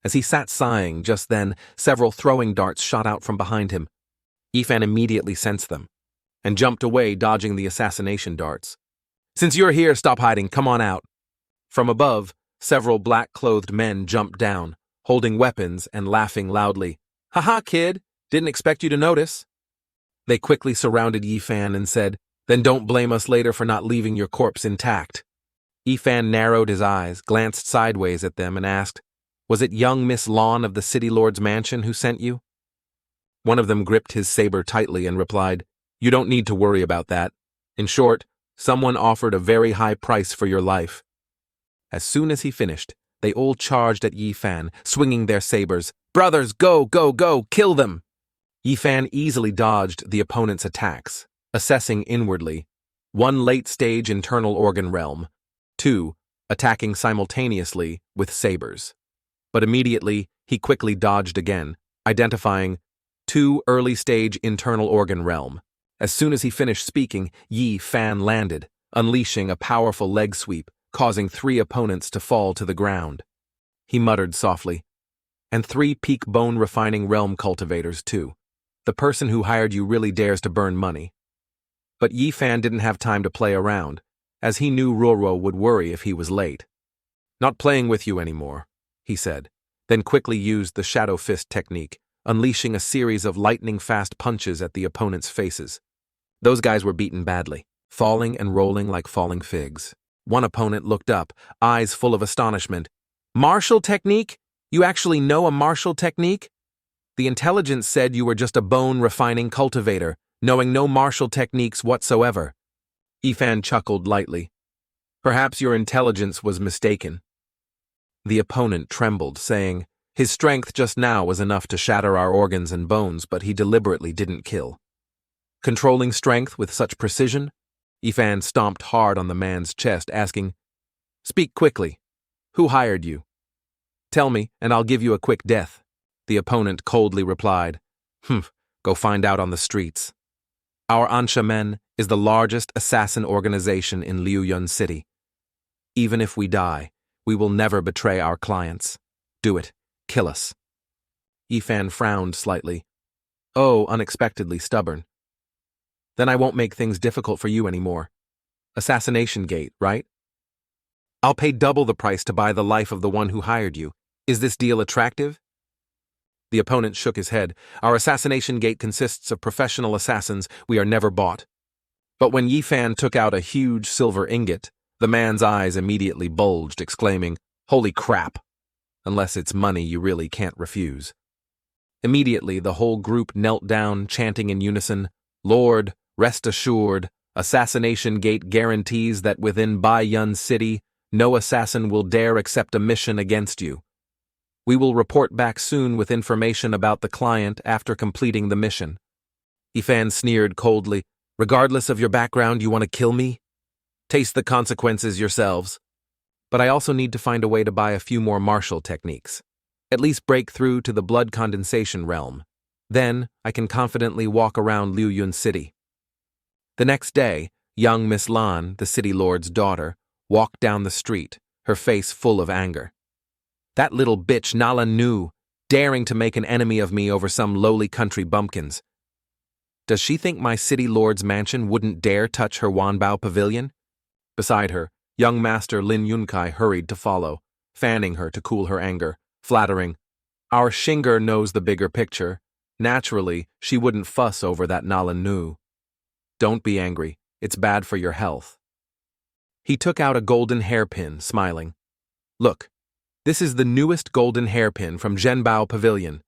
As he sat sighing, just then, several throwing darts shot out from behind him. Yifan immediately sensed them, and jumped away, dodging the assassination darts. Since you're here, stop hiding, come on out. From above, several black-clothed men jumped down, holding weapons and laughing loudly. Ha-ha, kid, didn't expect you to notice. They quickly surrounded Yifan and said, Then don't blame us later for not leaving your corpse intact. Yifan narrowed his eyes, glanced sideways at them, and asked, Was it young Miss Lawn of the City Lord's mansion who sent you? One of them gripped his saber tightly and replied, You don't need to worry about that. In short, someone offered a very high price for your life. As soon as he finished, they all charged at Yi Fan, swinging their sabers. Brothers, go, go, go, kill them! Yi Fan easily dodged the opponent's attacks, assessing inwardly. 1 late-stage internal organ realm. 2, attacking simultaneously with sabers. But immediately, he quickly dodged again, identifying 2 early-stage internal organ realm. As soon as he finished speaking, Yi Fan landed, unleashing a powerful leg sweep, causing 3 opponents to fall to the ground. He muttered softly, And 3 peak bone refining realm cultivators, too. The person who hired you really dares to burn money. But Yi Fan didn't have time to play around, as he knew Roro would worry if he was late. Not playing with you anymore, he said, then quickly used the shadow fist technique, unleashing a series of lightning-fast punches at the opponent's faces. Those guys were beaten badly, falling and rolling like falling figs. One opponent looked up, eyes full of astonishment. Martial technique? You actually know a martial technique? The intelligence said you were just a bone-refining cultivator, knowing no martial techniques whatsoever. Yi Fan chuckled lightly. Perhaps your intelligence was mistaken. The opponent trembled, saying, His strength just now was enough to shatter our organs and bones, but he deliberately didn't kill. Controlling strength with such precision? Yi Fan stomped hard on the man's chest, asking, Speak quickly. Who hired you? Tell me, and I'll give you a quick death. The opponent coldly replied, Go find out on the streets. Our Ansha Men is the largest assassin organization in Liuyun City. Even if we die, we will never betray our clients. Do it. Kill us. Yi Fan frowned slightly. Oh, unexpectedly stubborn. Then I won't make things difficult for you anymore. Assassination gate, right? I'll pay double the price to buy the life of the one who hired you. Is this deal attractive? The opponent shook his head. Our assassination gate consists of professional assassins. We are never bought. But when Yi Fan took out a huge silver ingot, the man's eyes immediately bulged, exclaiming, Holy crap! Unless it's money you really can't refuse. Immediately, the whole group knelt down, chanting in unison, Lord, rest assured, Assassination Gate guarantees that within Baiyun City, no assassin will dare accept a mission against you. We will report back soon with information about the client after completing the mission. Yi Fan sneered coldly. Regardless of your background, you want to kill me? Taste the consequences yourselves. But I also need to find a way to buy a few more martial techniques. At least break through to the blood condensation realm. Then, I can confidently walk around Liuyun City. The next day, young Miss Lan, the city lord's daughter, walked down the street, her face full of anger. That little bitch Nala Nu, daring to make an enemy of me over some lowly country bumpkins. Does she think my city lord's mansion wouldn't dare touch her Wanbao pavilion? Beside her, young master Lin Yunkai hurried to follow, fanning her to cool her anger, flattering, Our Shinger knows the bigger picture. Naturally, she wouldn't fuss over that Nala Nu. Don't be angry, it's bad for your health. He took out a golden hairpin, smiling. Look, this is the newest golden hairpin from Zhenbao Pavilion.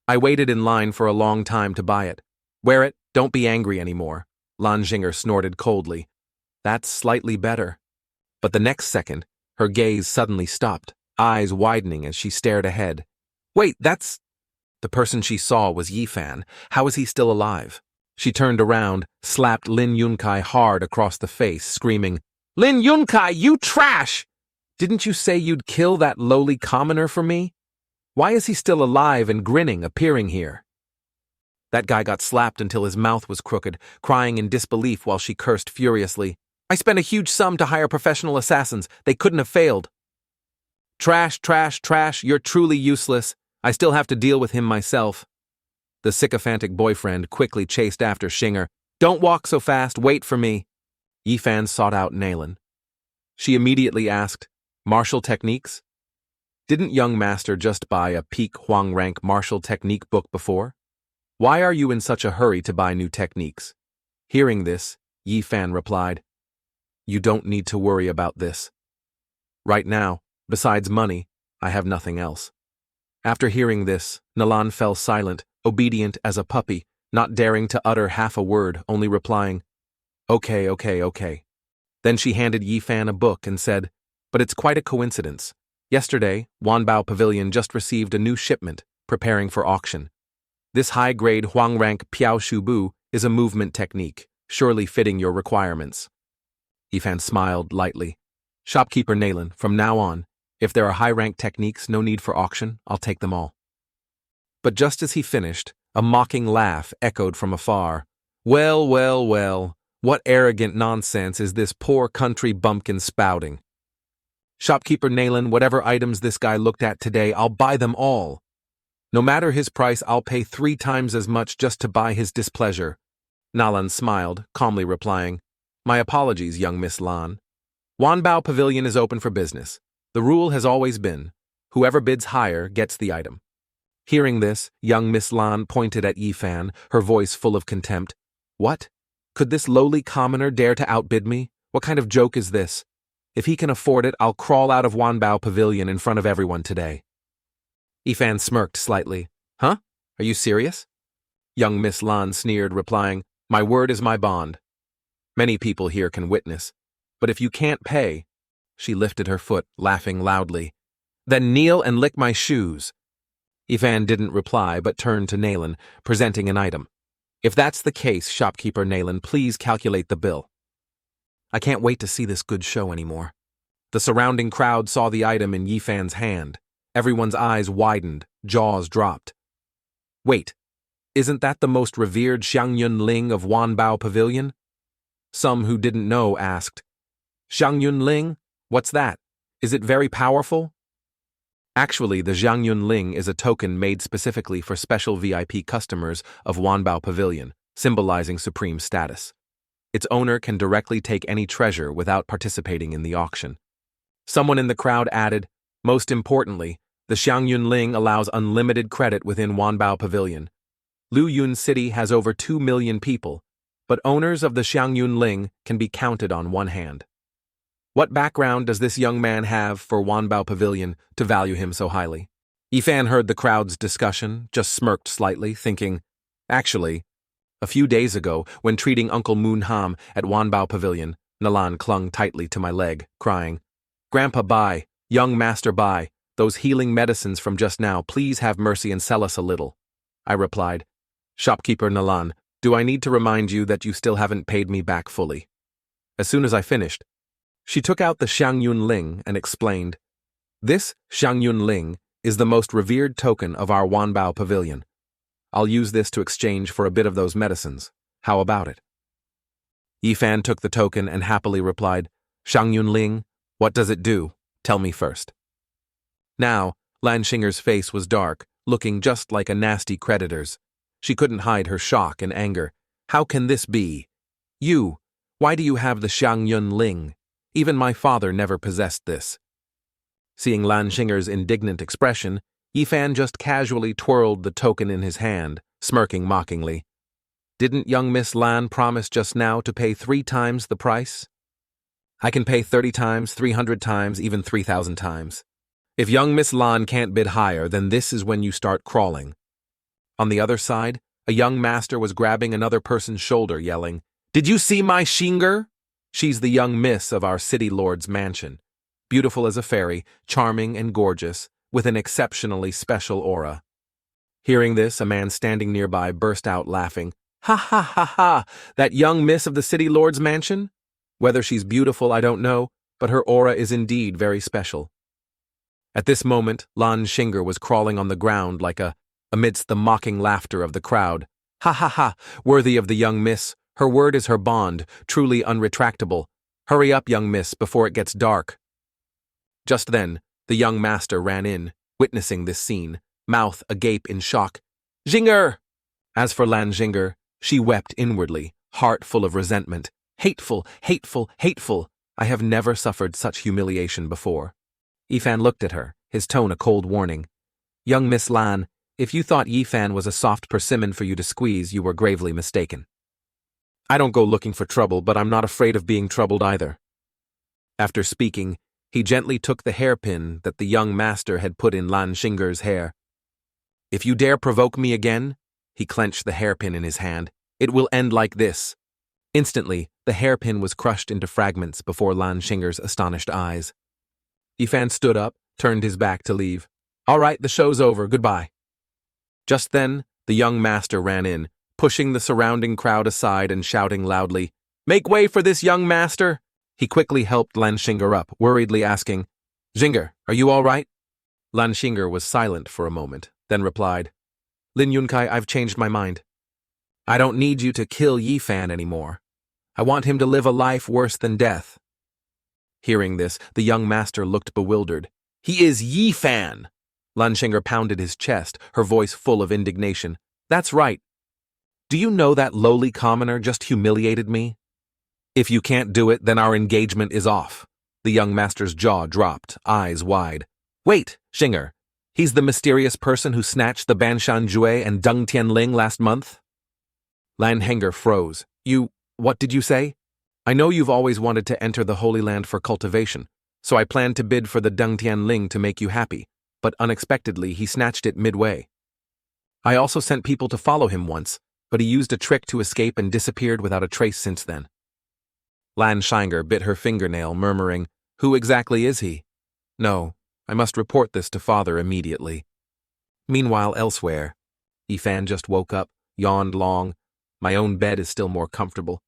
I waited in line for a long time to buy it. Wear it, don't be angry anymore. Lan Jinger snorted coldly. That's slightly better. But the next second, her gaze suddenly stopped, eyes widening as she stared ahead. Wait, that's... The person she saw was Yi Fan. How is he still alive? She turned around, slapped Lin Yunkai hard across the face, screaming, Lin Yunkai, you trash! Didn't you say you'd kill that lowly commoner for me? Why is he still alive and grinning, appearing here? That guy got slapped until his mouth was crooked, crying in disbelief while she cursed furiously. I spent a huge sum to hire professional assassins. They couldn't have failed. Trash, trash, trash, you're truly useless. I still have to deal with him myself. The sycophantic boyfriend quickly chased after Shinger. Don't walk so fast, wait for me. Yi Fan sought out Nalan. She immediately asked, Martial techniques? Didn't young master just buy a peak Huang rank martial technique book before? Why are you in such a hurry to buy new techniques? Hearing this, Yi Fan replied, You don't need to worry about this. Right now, besides money, I have nothing else. After hearing this, Nalan fell silent, obedient as a puppy, not daring to utter half a word, only replying, "Okay, okay, okay." Then she handed Yifan a book and said, "But it's quite a coincidence. Yesterday, Wanbao Pavilion just received a new shipment, preparing for auction. This high-grade Huangrank Piao Shubu is a movement technique, surely fitting your requirements." Yifan smiled lightly. "Shopkeeper Nalen, from now on, if there are high-rank techniques no need for auction, I'll take them all." But just as he finished, a mocking laugh echoed from afar. "Well, well, well, what arrogant nonsense is this poor country bumpkin spouting? Shopkeeper Nalen, whatever items this guy looked at today, I'll buy them all. No matter his price, I'll pay 3 times as much just to buy his displeasure." Nalan smiled, calmly replying, "My apologies, young Miss Lan. Wanbao Pavilion is open for business. The rule has always been, whoever bids higher gets the item." Hearing this, young Miss Lan pointed at Yifan, her voice full of contempt. "What? Could this lowly commoner dare to outbid me? What kind of joke is this? If he can afford it, I'll crawl out of Wanbao Pavilion in front of everyone today." Yifan smirked slightly. "Huh? Are you serious?" Young Miss Lan sneered, replying, "My word is my bond. Many people here can witness. But if you can't pay—" She lifted her foot, laughing loudly. "Then kneel and lick my shoes." Yifan didn't reply, but turned to Nalen, presenting an item. "If that's the case, shopkeeper Nalen, please calculate the bill." I can't wait to see this good show anymore. The surrounding crowd saw the item in Yifan's hand. Everyone's eyes widened, jaws dropped. "Wait, isn't that the most revered Xiangyun Ling of Wanbao Pavilion?" Some who didn't know asked, "Xiangyun Ling? What's that? Is it very powerful?" Actually, the Xiangyun Ling is a token made specifically for special VIP customers of Wanbao Pavilion, symbolizing supreme status. Its owner can directly take any treasure without participating in the auction. Someone in the crowd added, "Most importantly, the Xiangyun Ling allows unlimited credit within Wanbao Pavilion. Luyun City has over 2 million people, but owners of the Xiangyun Ling can be counted on one hand." What background does this young man have for Wanbao Pavilion to value him so highly? Yifan heard the crowd's discussion, just smirked slightly, thinking, actually, a few days ago, when treating Uncle Moonham at Wanbao Pavilion, Nalan clung tightly to my leg, crying, "Grandpa, buy, young master, buy, those healing medicines from just now, please have mercy and sell us a little." I replied, "Shopkeeper Nalan, do I need to remind you that you still haven't paid me back fully?" As soon as I finished, she took out the Xiangyun Ling and explained, "This Xiangyun Ling is the most revered token of our Wanbao Pavilion. I'll use this to exchange for a bit of those medicines. How about it?" Yifan took the token and happily replied, "Xiangyun Ling, what does it do? Tell me first." Now, Lanshinger's face was dark, looking just like a nasty creditor's. She couldn't hide her shock and anger. "How can this be? You, why do you have the Xiangyun Ling? Even my father never possessed this." Seeing Lanshinger's indignant expression, Yifan just casually twirled the token in his hand, smirking mockingly. "Didn't young Miss Lan promise just now to pay 3 times the price? I can pay 30 times, 300 times, even 3,000 times. If young Miss Lan can't bid higher, then this is when you start crawling." On the other side, a young master was grabbing another person's shoulder, yelling, "Did you see my Shinger? She's the young miss of our city lord's mansion. Beautiful as a fairy, charming and gorgeous, with an exceptionally special aura." Hearing this, a man standing nearby burst out laughing. "Ha ha ha ha! That young miss of the city lord's mansion? Whether she's beautiful, I don't know, but her aura is indeed very special." At this moment, Lan Shinger was crawling on the ground amidst the mocking laughter of the crowd. "Ha ha ha! Worthy of the young miss. Her word is her bond, truly unretractable. Hurry up, young miss, before it gets dark." Just then, the young master ran in, witnessing this scene, mouth agape in shock. "Shinger!" As for Lan Shinger, she wept inwardly, heart full of resentment. "Hateful, hateful, hateful! I have never suffered such humiliation before." Yifan looked at her, his tone a cold warning. "Young Miss Lan, if you thought Yifan was a soft persimmon for you to squeeze, you were gravely mistaken. I don't go looking for trouble, but I'm not afraid of being troubled either." After speaking, He gently took the hairpin that the young master had put in Lan Xinger's hair. "If you dare provoke me again," he clenched the hairpin in his hand, "it will end like this." Instantly, the hairpin was crushed into fragments before Lan Xinger's astonished eyes. Yifan stood up, turned his back to leave. "All right, the show's over, goodbye." Just then, the young master ran in, pushing the surrounding crowd aside and shouting loudly, "Make way for this young master!" He quickly helped Lan Xinger up, worriedly asking, "Xinger, are you all right?" Lan Xinger was silent for a moment, then replied, "Lin Yunkai, I've changed my mind. I don't need you to kill Yifan anymore. I want him to live a life worse than death." Hearing this, the young master looked bewildered. "He is Yifan!" Lan Xinger pounded his chest, her voice full of indignation. "That's right. Do you know that lowly commoner just humiliated me? If you can't do it, then our engagement is off." The young master's jaw dropped, eyes wide. "Wait, Xinger. He's the mysterious person who snatched the Banshan Jue and Deng Tianling last month?" Lan Xinger froze. What did you say?" "I know you've always wanted to enter the Holy Land for cultivation, so I planned to bid for the Deng Tianling to make you happy, but unexpectedly he snatched it midway. I also sent people to follow him once, but he used a trick to escape and disappeared without a trace since then." Lan Xinger bit her fingernail, murmuring, "Who exactly is he? No, I must report this to father immediately." Meanwhile, elsewhere, Yifan just woke up, yawned long. My own bed is still more comfortable.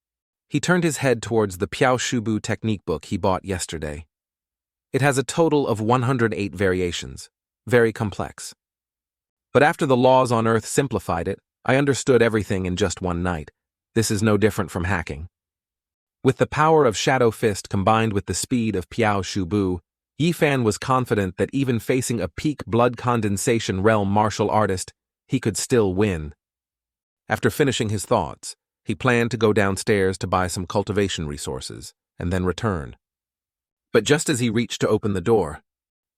He turned his head towards the Piao Shubu technique book he bought yesterday. It has a total of 108 variations, very complex. But after the laws on Earth simplified it, I understood everything in just one night. This is no different from hacking. With the power of Shadow Fist combined with the speed of Piao Shubu, Yifan was confident that even facing a peak blood condensation realm martial artist, he could still win. After finishing his thoughts, he planned to go downstairs to buy some cultivation resources, and then return. But just as he reached to open the door,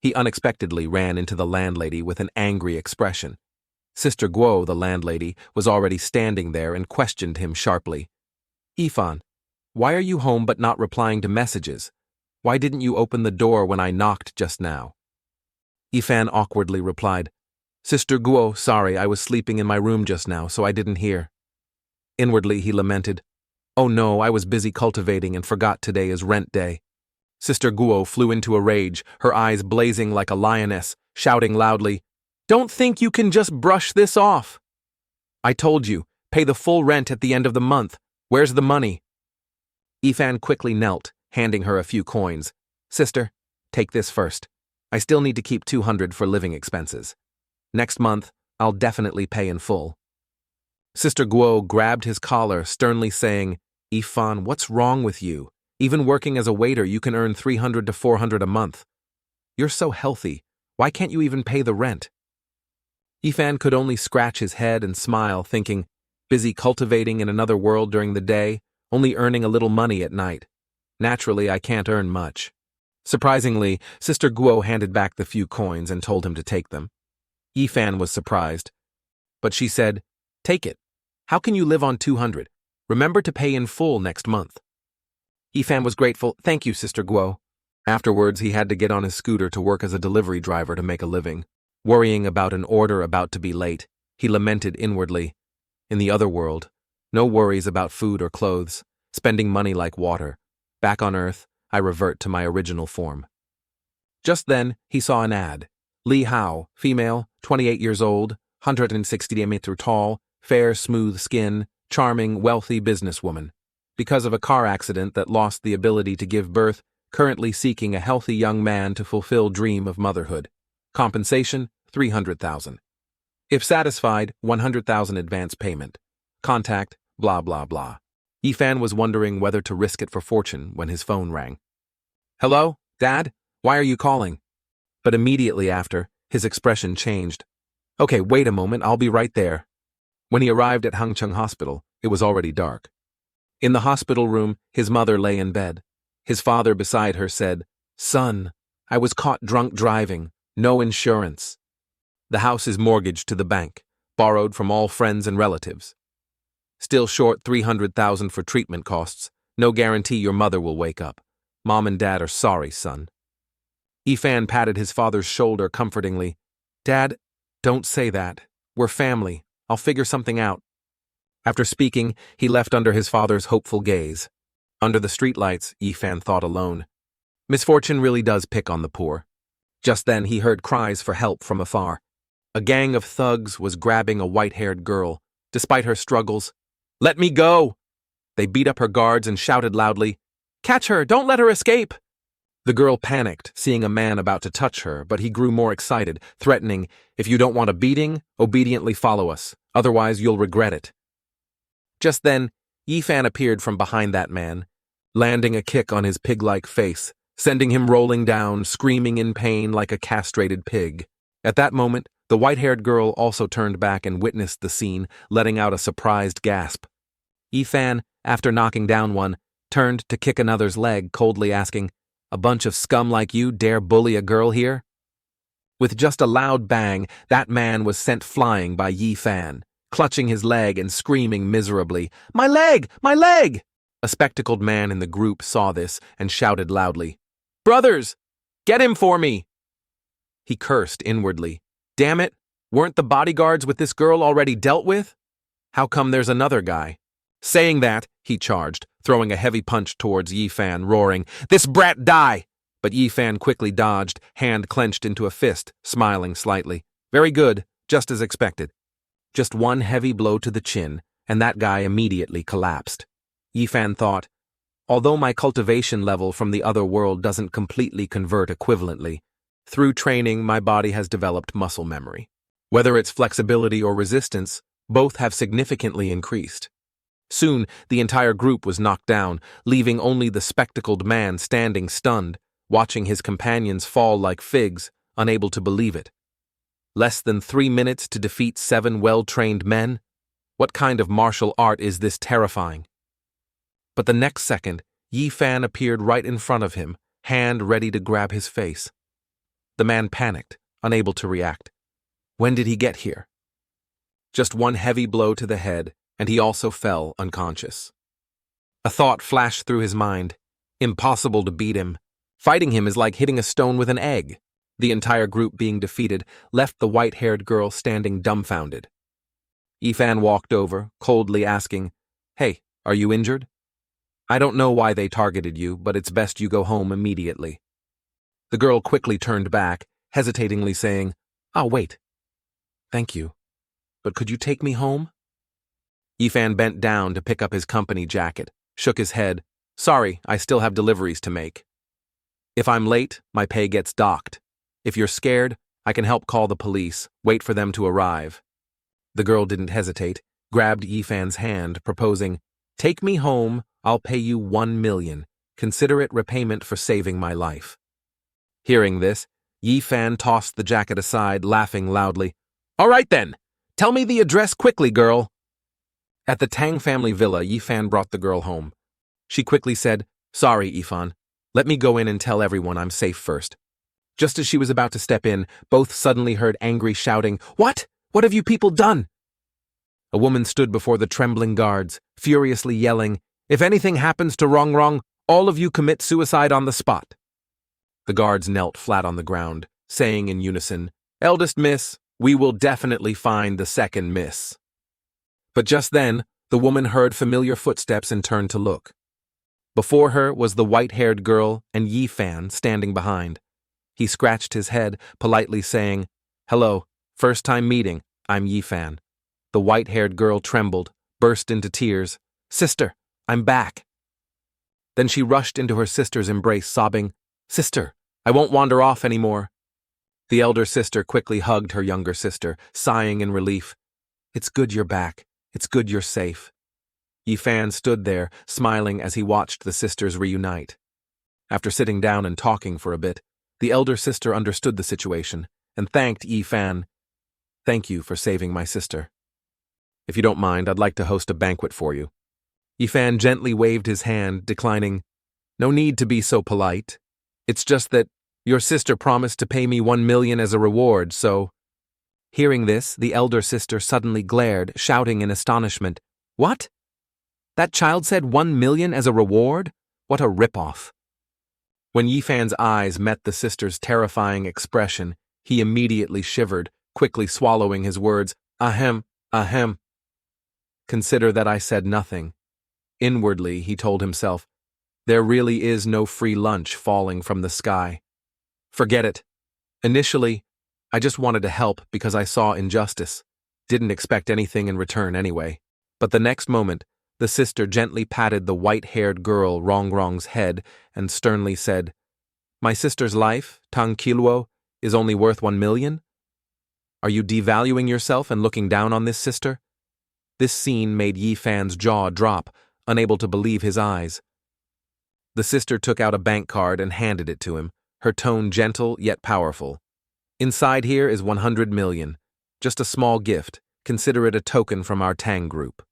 he unexpectedly ran into the landlady with an angry expression. Sister Guo, the landlady, was already standing there and questioned him sharply. "Yifan, why are you home but not replying to messages? Why didn't you open the door when I knocked just now?" Yifan awkwardly replied, "Sister Guo, sorry, I was sleeping in my room just now, so I didn't hear." Inwardly, he lamented, "Oh no, I was busy cultivating and forgot today is rent day." Sister Guo flew into a rage, her eyes blazing like a lioness, shouting loudly, "Don't think you can just brush this off. I told you, pay the full rent at the end of the month. Where's the money?" Yifan quickly knelt, handing her a few coins. "Sister, take this first. I still need to keep 200 for living expenses. Next month, I'll definitely pay in full." Sister Guo grabbed his collar, sternly saying, "Yifan, what's wrong with you? Even working as a waiter, you can earn 300 to 400 a month. You're so healthy. Why can't you even pay the rent?" Yifan could only scratch his head and smile, thinking, busy cultivating in another world during the day, only earning a little money at night. Naturally, I can't earn much. Surprisingly, Sister Guo handed back the few coins and told him to take them. Yifan was surprised, but she said, "Take it. How can you live on 200? Remember to pay in full next month." Yifan was grateful. "Thank you, Sister Guo." Afterwards, he had to get on his scooter to work as a delivery driver to make a living. Worrying about an order about to be late, he lamented inwardly. In the other world, no worries about food or clothes, spending money like water. Back on Earth, I revert to my original form. Just then, he saw an ad. Li Hao, female, 28 years old, 160 cm tall, fair, smooth skin, charming, wealthy businesswoman. Because of a car accident that lost the ability to give birth, currently seeking a healthy young man to fulfill dream of motherhood. Compensation, 300,000. If satisfied, 100,000 advance payment. Contact, blah blah blah. Yifan was wondering whether to risk it for fortune when his phone rang. "Hello, Dad? Why are you calling?" But immediately after, his expression changed. "Okay, wait a moment, I'll be right there." When he arrived at Hangcheng Hospital, it was already dark. In the hospital room, his mother lay in bed. His father beside her said, "Son, I was caught drunk driving, no insurance. The house is mortgaged to the bank, borrowed from all friends and relatives. Still short 300,000 for treatment costs, no guarantee your mother will wake up. Mom and Dad are sorry, son." Yifan patted his father's shoulder comfortingly. Dad, don't say that. We're family. I'll figure something out. After speaking, he left under his father's hopeful gaze. Under the streetlights, Yifan thought alone. Misfortune really does pick on the poor. Just then he heard cries for help from afar. A gang of thugs was grabbing a white-haired girl. Despite her struggles, "Let me go!" They beat up her guards and shouted loudly, "Catch her! Don't let her escape!" The girl panicked, seeing a man about to touch her, but he grew more excited, threatening, "If you don't want a beating, obediently follow us. Otherwise, you'll regret it." Just then, Yifan appeared from behind that man, landing a kick on his pig-like face, sending him rolling down, screaming in pain like a castrated pig. At that moment, the white-haired girl also turned back and witnessed the scene, letting out a surprised gasp. Yifan, after knocking down one, turned to kick another's leg, coldly asking, "A bunch of scum like you dare bully a girl here?" With just a loud bang, that man was sent flying by Yifan, clutching his leg and screaming miserably, "My leg! My leg!" A spectacled man in the group saw this and shouted loudly, "Brothers, get him for me!" He cursed inwardly. Damn it, weren't the bodyguards with this girl already dealt with? How come there's another guy? Saying that, he charged, throwing a heavy punch towards Yifan, roaring, "This brat die!" But Yifan quickly dodged, hand clenched into a fist, smiling slightly. Very good, just as expected. Just one heavy blow to the chin, and that guy immediately collapsed. Yifan thought, although my cultivation level from the other world doesn't completely convert equivalently, through training my body has developed muscle memory. Whether it's flexibility or resistance, both have significantly increased. Soon, the entire group was knocked down, leaving only the spectacled man standing stunned, watching his companions fall like figs, unable to believe it. Less than 3 minutes to defeat 7 well-trained men? What kind of martial art is this terrifying? But the next second, Yifan appeared right in front of him, hand ready to grab his face. The man panicked, unable to react. When did he get here? Just one heavy blow to the head, and he also fell unconscious. A thought flashed through his mind. Impossible to beat him. Fighting him is like hitting a stone with an egg. The entire group being defeated left the white-haired girl standing dumbfounded. Yifan walked over, coldly asking, "Hey, are you injured? I don't know why they targeted you, but it's best you go home immediately." The girl quickly turned back, hesitatingly saying, "Oh, wait. Thank you. But could you take me home?" Yifan bent down to pick up his company jacket, shook his head. "Sorry, I still have deliveries to make. If I'm late, my pay gets docked. If you're scared, I can help call the police, wait for them to arrive." The girl didn't hesitate, grabbed Yifan's hand, proposing, "Take me home, I'll pay you 1 million. Consider it repayment for saving my life." Hearing this, Yifan tossed the jacket aside, laughing loudly. "All right then, tell me the address quickly, girl." At the Tang family villa, Yifan brought the girl home. She quickly said, "Sorry, Yifan. Let me go in and tell everyone I'm safe first." Just as she was about to step in, both suddenly heard angry shouting, "What? What have you people done?" A woman stood before the trembling guards, furiously yelling, "If anything happens to Rongrong, all of you commit suicide on the spot." The guards knelt flat on the ground, saying in unison, "Eldest miss, we will definitely find the second miss." But just then, the woman heard familiar footsteps and turned to look. Before her was the white-haired girl and Yifan standing behind. He scratched his head, politely saying, "Hello, first time meeting, I'm Yifan." The white-haired girl trembled, burst into tears. "Sister, I'm back." Then she rushed into her sister's embrace, sobbing, "Sister, I won't wander off anymore." The elder sister quickly hugged her younger sister, sighing in relief. "It's good you're back. It's good you're safe." Yifan stood there, smiling as he watched the sisters reunite. After sitting down and talking for a bit, the elder sister understood the situation and thanked Yifan. "Thank you for saving my sister. If you don't mind, I'd like to host a banquet for you." Yifan gently waved his hand, declining, "No need to be so polite. It's just that your sister promised to pay me 1 million as a reward, so—" Hearing this, the elder sister suddenly glared, shouting in astonishment, "What? That child said 1 million as a reward? What a ripoff." When Yifan's eyes met the sister's terrifying expression, he immediately shivered, quickly swallowing his words. Ahem, ahem. Consider that I said nothing. Inwardly, he told himself, there really is no free lunch falling from the sky. Forget it. Initially, I just wanted to help because I saw injustice. Didn't expect anything in return anyway. But the next moment, the sister gently patted the white-haired girl Rongrong's head and sternly said, My sister's life, Tang Kilwo, is only worth 1 million? Are you devaluing yourself and looking down on this sister? This scene made Yifan's jaw drop, unable to believe his eyes. The sister took out a bank card and handed it to him, her tone gentle yet powerful. Inside here is 100 million. Just a small gift. Consider it a token from our Tang group.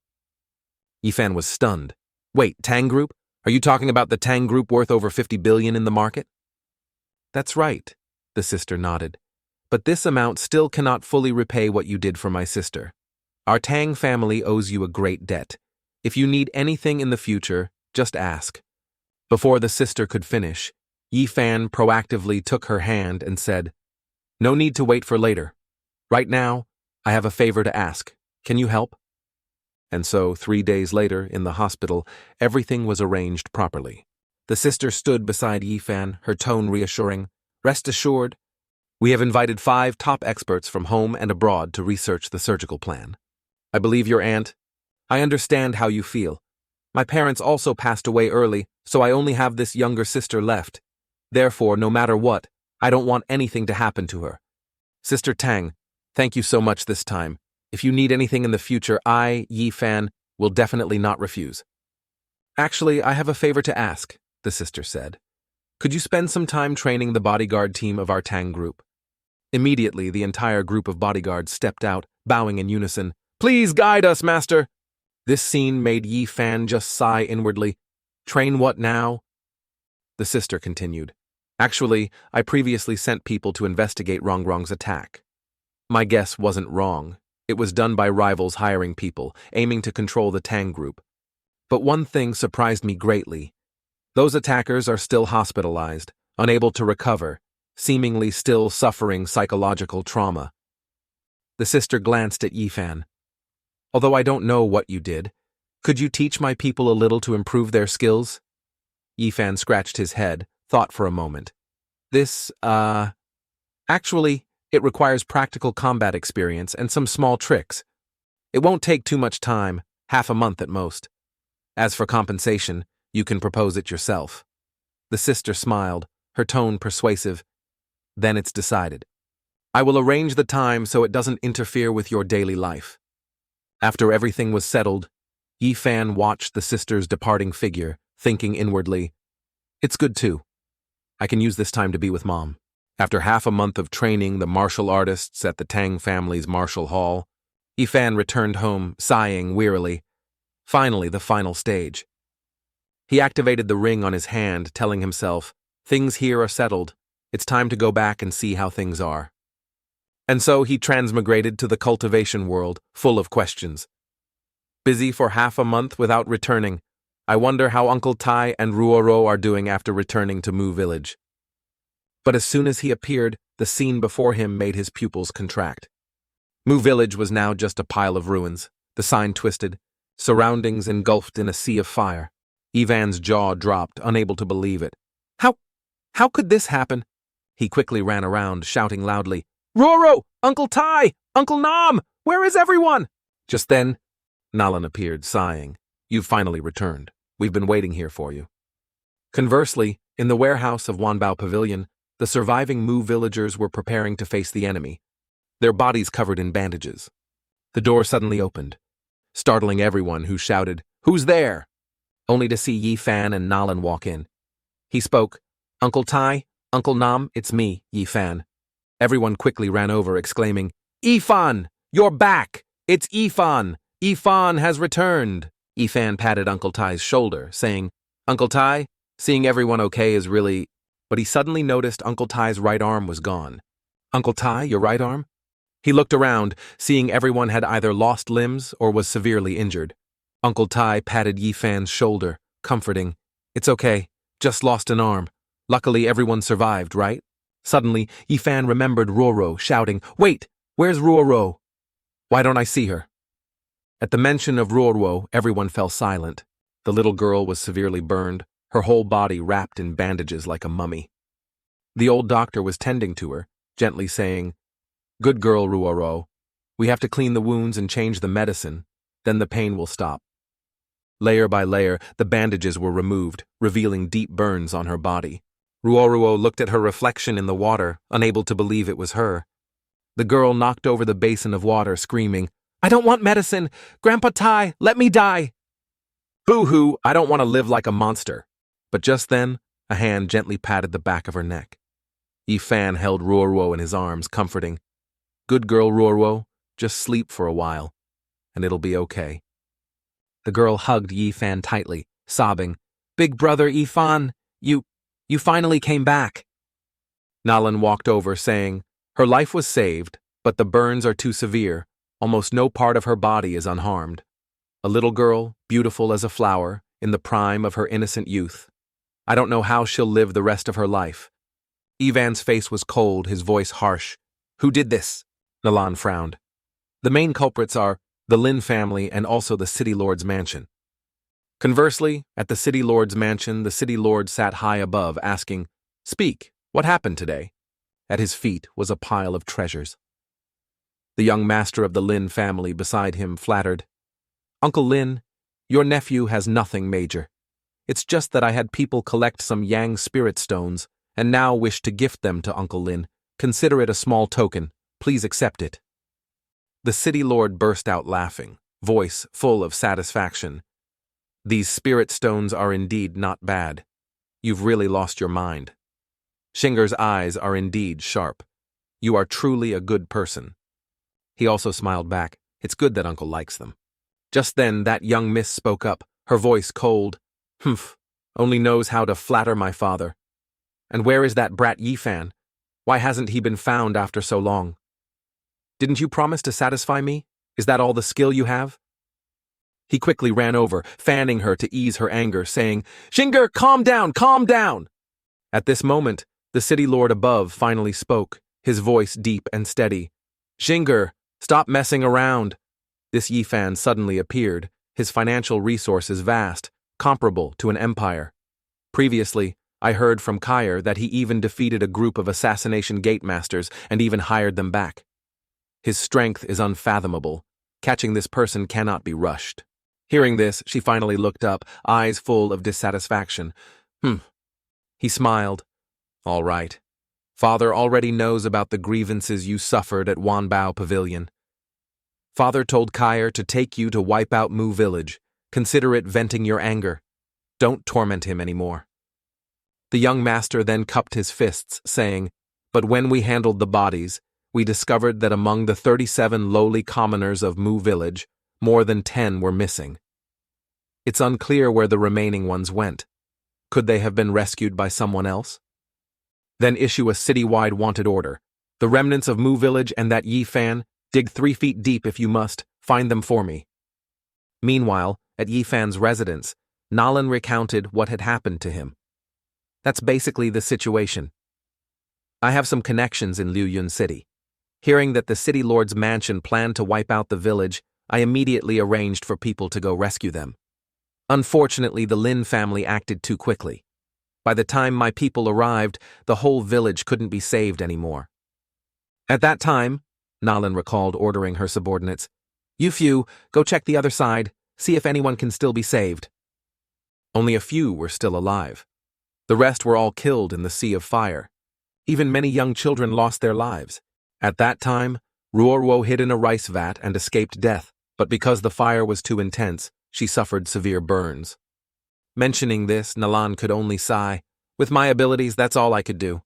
Yifan was stunned. Wait, Tang group? Are you talking about the Tang group worth over 50 billion in the market? That's right, the sister nodded. But this amount still cannot fully repay what you did for my sister. Our Tang family owes you a great debt. If you need anything in the future, just ask. Before the sister could finish, Yifan proactively took her hand and said, No need to wait for later. Right now, I have a favor to ask. Can you help? And so, 3 days later, in the hospital, everything was arranged properly. The sister stood beside Yifan, her tone reassuring. Rest assured, we have invited 5 top experts from home and abroad to research the surgical plan. I believe your aunt. I understand how you feel. My parents also passed away early, so I only have this younger sister left. Therefore, no matter what, I don't want anything to happen to her. Sister Tang, thank you so much this time. If you need anything in the future, I, Yifan, will definitely not refuse. Actually, I have a favor to ask, the sister said. Could you spend some time training the bodyguard team of our Tang group? Immediately, the entire group of bodyguards stepped out, bowing in unison. Please guide us, master! This scene made Yifan just sigh inwardly. Train what now? The sister continued. Actually, I previously sent people to investigate Rongrong's attack. My guess wasn't wrong. It was done by rivals hiring people, aiming to control the Tang group. But one thing surprised me greatly. Those attackers are still hospitalized, unable to recover, seemingly still suffering psychological trauma. The sister glanced at Yifan. Although I don't know what you did, could you teach my people a little to improve their skills? Yifan scratched his head, thought for a moment. Actually, it requires practical combat experience and some small tricks. It won't take too much time, half a month at most. As for compensation, you can propose it yourself. The sister smiled, her tone persuasive. Then it's decided. I will arrange the time so it doesn't interfere with your daily life. After everything was settled, Yifan watched the sister's departing figure, thinking inwardly, it's good too. I can use this time to be with Mom. After half a month of training the martial artists at the Tang family's martial hall, Yifan returned home, sighing wearily. Finally, the final stage. He activated the ring on his hand, telling himself, things here are settled. It's time to go back and see how things are. And so he transmigrated to the cultivation world, full of questions. Busy for half a month without returning. I wonder how Uncle Tai and Ruoro are doing after returning to Mu Village. But as soon as he appeared, the scene before him made his pupils contract. Mu Village was now just a pile of ruins, the sign twisted, surroundings engulfed in a sea of fire. Ivan's jaw dropped, unable to believe it. How could this happen? He quickly ran around, shouting loudly, Roro! Uncle Tai! Uncle Nam! Where is everyone? Just then, Nalan appeared, sighing. You've finally returned. We've been waiting here for you. Conversely, in the warehouse of Wanbao Pavilion, the surviving Mu villagers were preparing to face the enemy, their bodies covered in bandages. The door suddenly opened, startling everyone, who shouted, Who's there? Only to see Yifan and Nalan walk in. He spoke, Uncle Tai, Uncle Nam, it's me, Yifan. Everyone quickly ran over, exclaiming, Yifan, you're back! It's Yifan! Yifan has returned! Yifan patted Uncle Tai's shoulder, saying, Uncle Tai, seeing everyone okay is really... But he suddenly noticed Uncle Tai's right arm was gone. Uncle Tai, your right arm? He looked around, seeing everyone had either lost limbs or was severely injured. Uncle Tai patted Yifan's shoulder, comforting, It's okay, just lost an arm. Luckily, everyone survived, right? Suddenly, Yifan remembered Roro, shouting, "Wait! Where's Roro? Why don't I see her?" At the mention of Roro, everyone fell silent. The little girl was severely burned, her whole body wrapped in bandages like a mummy. The old doctor was tending to her, gently saying, "Good girl, Roro. We have to clean the wounds and change the medicine, then the pain will stop." Layer by layer, the bandages were removed, revealing deep burns on her body. Ruoruo looked at her reflection in the water, unable to believe it was her. The girl knocked over the basin of water, screaming, "I don't want medicine! Grandpa Tai, let me die!" "Boo-hoo, I don't want to live like a monster." But just then, a hand gently patted the back of her neck. Yifan held Ruoruo in his arms, comforting, "Good girl, Ruoruo, just sleep for a while, and it'll be okay." The girl hugged Yifan tightly, sobbing, "Big brother Yifan, you finally came back." Nalan walked over, saying, "Her life was saved, but the burns are too severe. Almost no part of her body is unharmed. A little girl, beautiful as a flower, in the prime of her innocent youth. I don't know how she'll live the rest of her life." Ivan's face was cold, his voice harsh. "Who did this?" Nalan frowned. "The main culprits are the Lin family and also the city lord's mansion." Conversely, at the city lord's mansion, the city lord sat high above, asking, "Speak, what happened today?" At his feet was a pile of treasures. The young master of the Lin family beside him flattered, "Uncle Lin, your nephew has nothing major. It's just that I had people collect some Yang spirit stones and now wish to gift them to Uncle Lin. Consider it a small token. Please accept it." The city lord burst out laughing, voice full of satisfaction. "These spirit stones are indeed not bad. You've really lost your mind. Shinger's eyes are indeed sharp. You are truly a good person." He also smiled back. "It's good that Uncle likes them." Just then, that young miss spoke up, her voice cold. "Humph, only knows how to flatter my father. And where is that brat Yifan? Why hasn't he been found after so long? Didn't you promise to satisfy me? Is that all the skill you have?" He quickly ran over, fanning her to ease her anger, saying, "Shinger, calm down, calm down!" At this moment, the city lord above finally spoke, his voice deep and steady. "Shinger, stop messing around." This Yifan suddenly appeared, his financial resources vast, comparable to an empire. Previously, I heard from Kyer that he even defeated a group of assassination gatemasters and even hired them back. His strength is unfathomable. Catching this person cannot be rushed. Hearing this, she finally looked up, eyes full of dissatisfaction. He smiled. "All right. Father already knows about the grievances you suffered at Wanbao Pavilion. Father told Kyer to take you to wipe out Mu Village. Consider it venting your anger. Don't torment him anymore." The young master then cupped his fists, saying, "But when we handled the bodies, we discovered that among the 37 lowly commoners of Mu Village, more than 10 were missing. It's unclear where the remaining ones went. Could they have been rescued by someone else? Then issue a citywide wanted order. The remnants of Mu Village and that Yifan, dig 3 feet deep if you must, find them for me." Meanwhile, at Yifan's residence, Nalan recounted what had happened to him. "That's basically the situation. I have some connections in Liuyun City. Hearing that the city lord's mansion planned to wipe out the village, I immediately arranged for people to go rescue them. Unfortunately, the Lin family acted too quickly. By the time my people arrived, the whole village couldn't be saved anymore. At that time," Nalan recalled ordering her subordinates, "You few, go check the other side, see if anyone can still be saved." Only a few were still alive. The rest were all killed in the sea of fire. Even many young children lost their lives. At that time, Ruoruo hid in a rice vat and escaped death, but because the fire was too intense, she suffered severe burns. Mentioning this, Nalan could only sigh. "With my abilities, that's all I could do."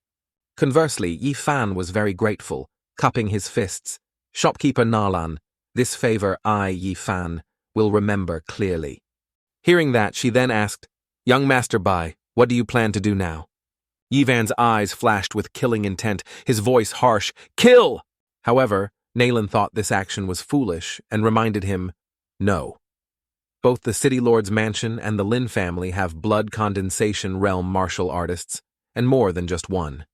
Conversely, Yifan was very grateful, cupping his fists. "Shopkeeper Nalan, this favor I, Yifan, will remember clearly." Hearing that, she then asked, "Young Master Bai, what do you plan to do now?" Yivan's eyes flashed with killing intent, his voice harsh, "Kill!" However, Nalan thought this action was foolish and reminded him, "No. Both the City Lord's mansion and the Lin family have blood condensation realm martial artists, and more than just one.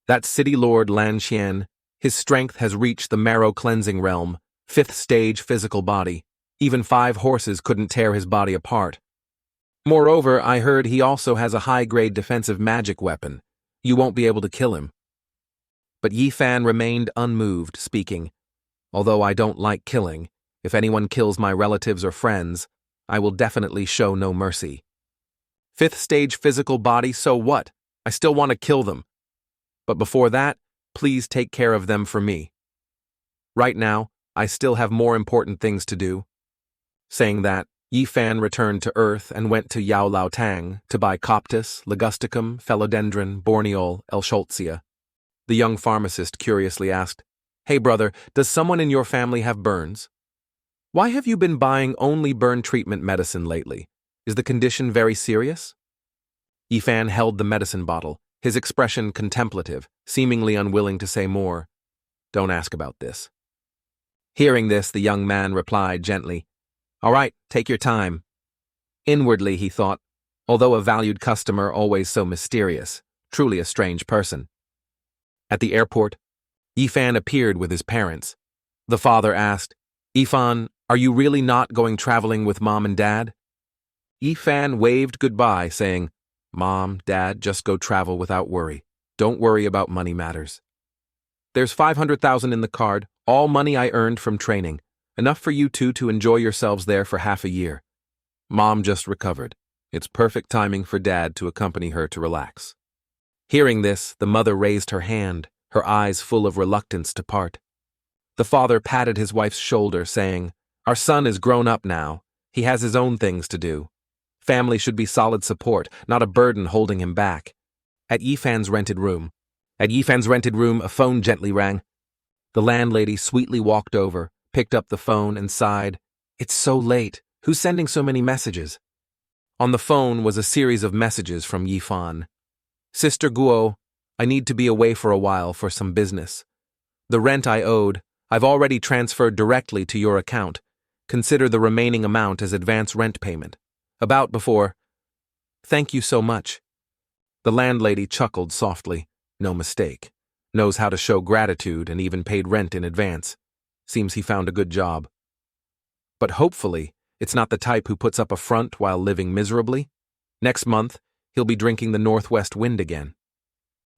That city lord Lan Xian, his strength has reached the marrow-cleansing realm, 5th stage physical body. Even 5 horses couldn't tear his body apart. Moreover, I heard he also has a high-grade defensive magic weapon. You won't be able to kill him. But Yi Fan remained unmoved, speaking, "Although I don't like killing, if anyone kills my relatives or friends, I will definitely show no mercy. 5th stage physical body, so what? I still want to kill them. But before that, please take care of them for me. Right now, I still have more important things to do." Saying that, Yi Fan returned to Earth and went to Yao Lao Tang to buy Coptis, Ligusticum, Philodendron, Borneol, Elscholtzia. The young pharmacist curiously asked, "Hey brother, does someone in your family have burns? Why have you been buying only burn treatment medicine lately? Is the condition very serious?" Yi Fan held the medicine bottle, his expression contemplative, seemingly unwilling to say more. "Don't ask about this." Hearing this, the young man replied gently, "All right, take your time." Inwardly, he thought, although a valued customer, always so mysterious, truly a strange person. At the airport, Yi Fan appeared with his parents. The father asked, "Yi Fan, are you really not going traveling with Mom and Dad?" Yi Fan waved goodbye, saying, "Mom, Dad, just go travel without worry. Don't worry about money matters. There's 500,000 in the card, all money I earned from training. Enough for you two to enjoy yourselves there for half a year. Mom just recovered. It's perfect timing for Dad to accompany her to relax." Hearing this, the mother raised her hand, her eyes full of reluctance to part. The father patted his wife's shoulder, saying, "Our son is grown up now. He has his own things to do. Family should be solid support, not a burden holding him back." At Yi Fan's rented room, a phone gently rang. The landlady sweetly walked over, picked up the phone, and sighed, "It's so late. Who's sending so many messages?" On the phone was a series of messages from Yi Fan. "Sister Guo, I need to be away for a while for some business. The rent I owed, I've already transferred directly to your account. Consider the remaining amount as advance rent payment. About before. Thank you so much." The landlady chuckled softly. No mistake. Knows how to show gratitude and even paid rent in advance. Seems he found a good job. But hopefully, it's not the type who puts up a front while living miserably. Next month, he'll be drinking the northwest wind again.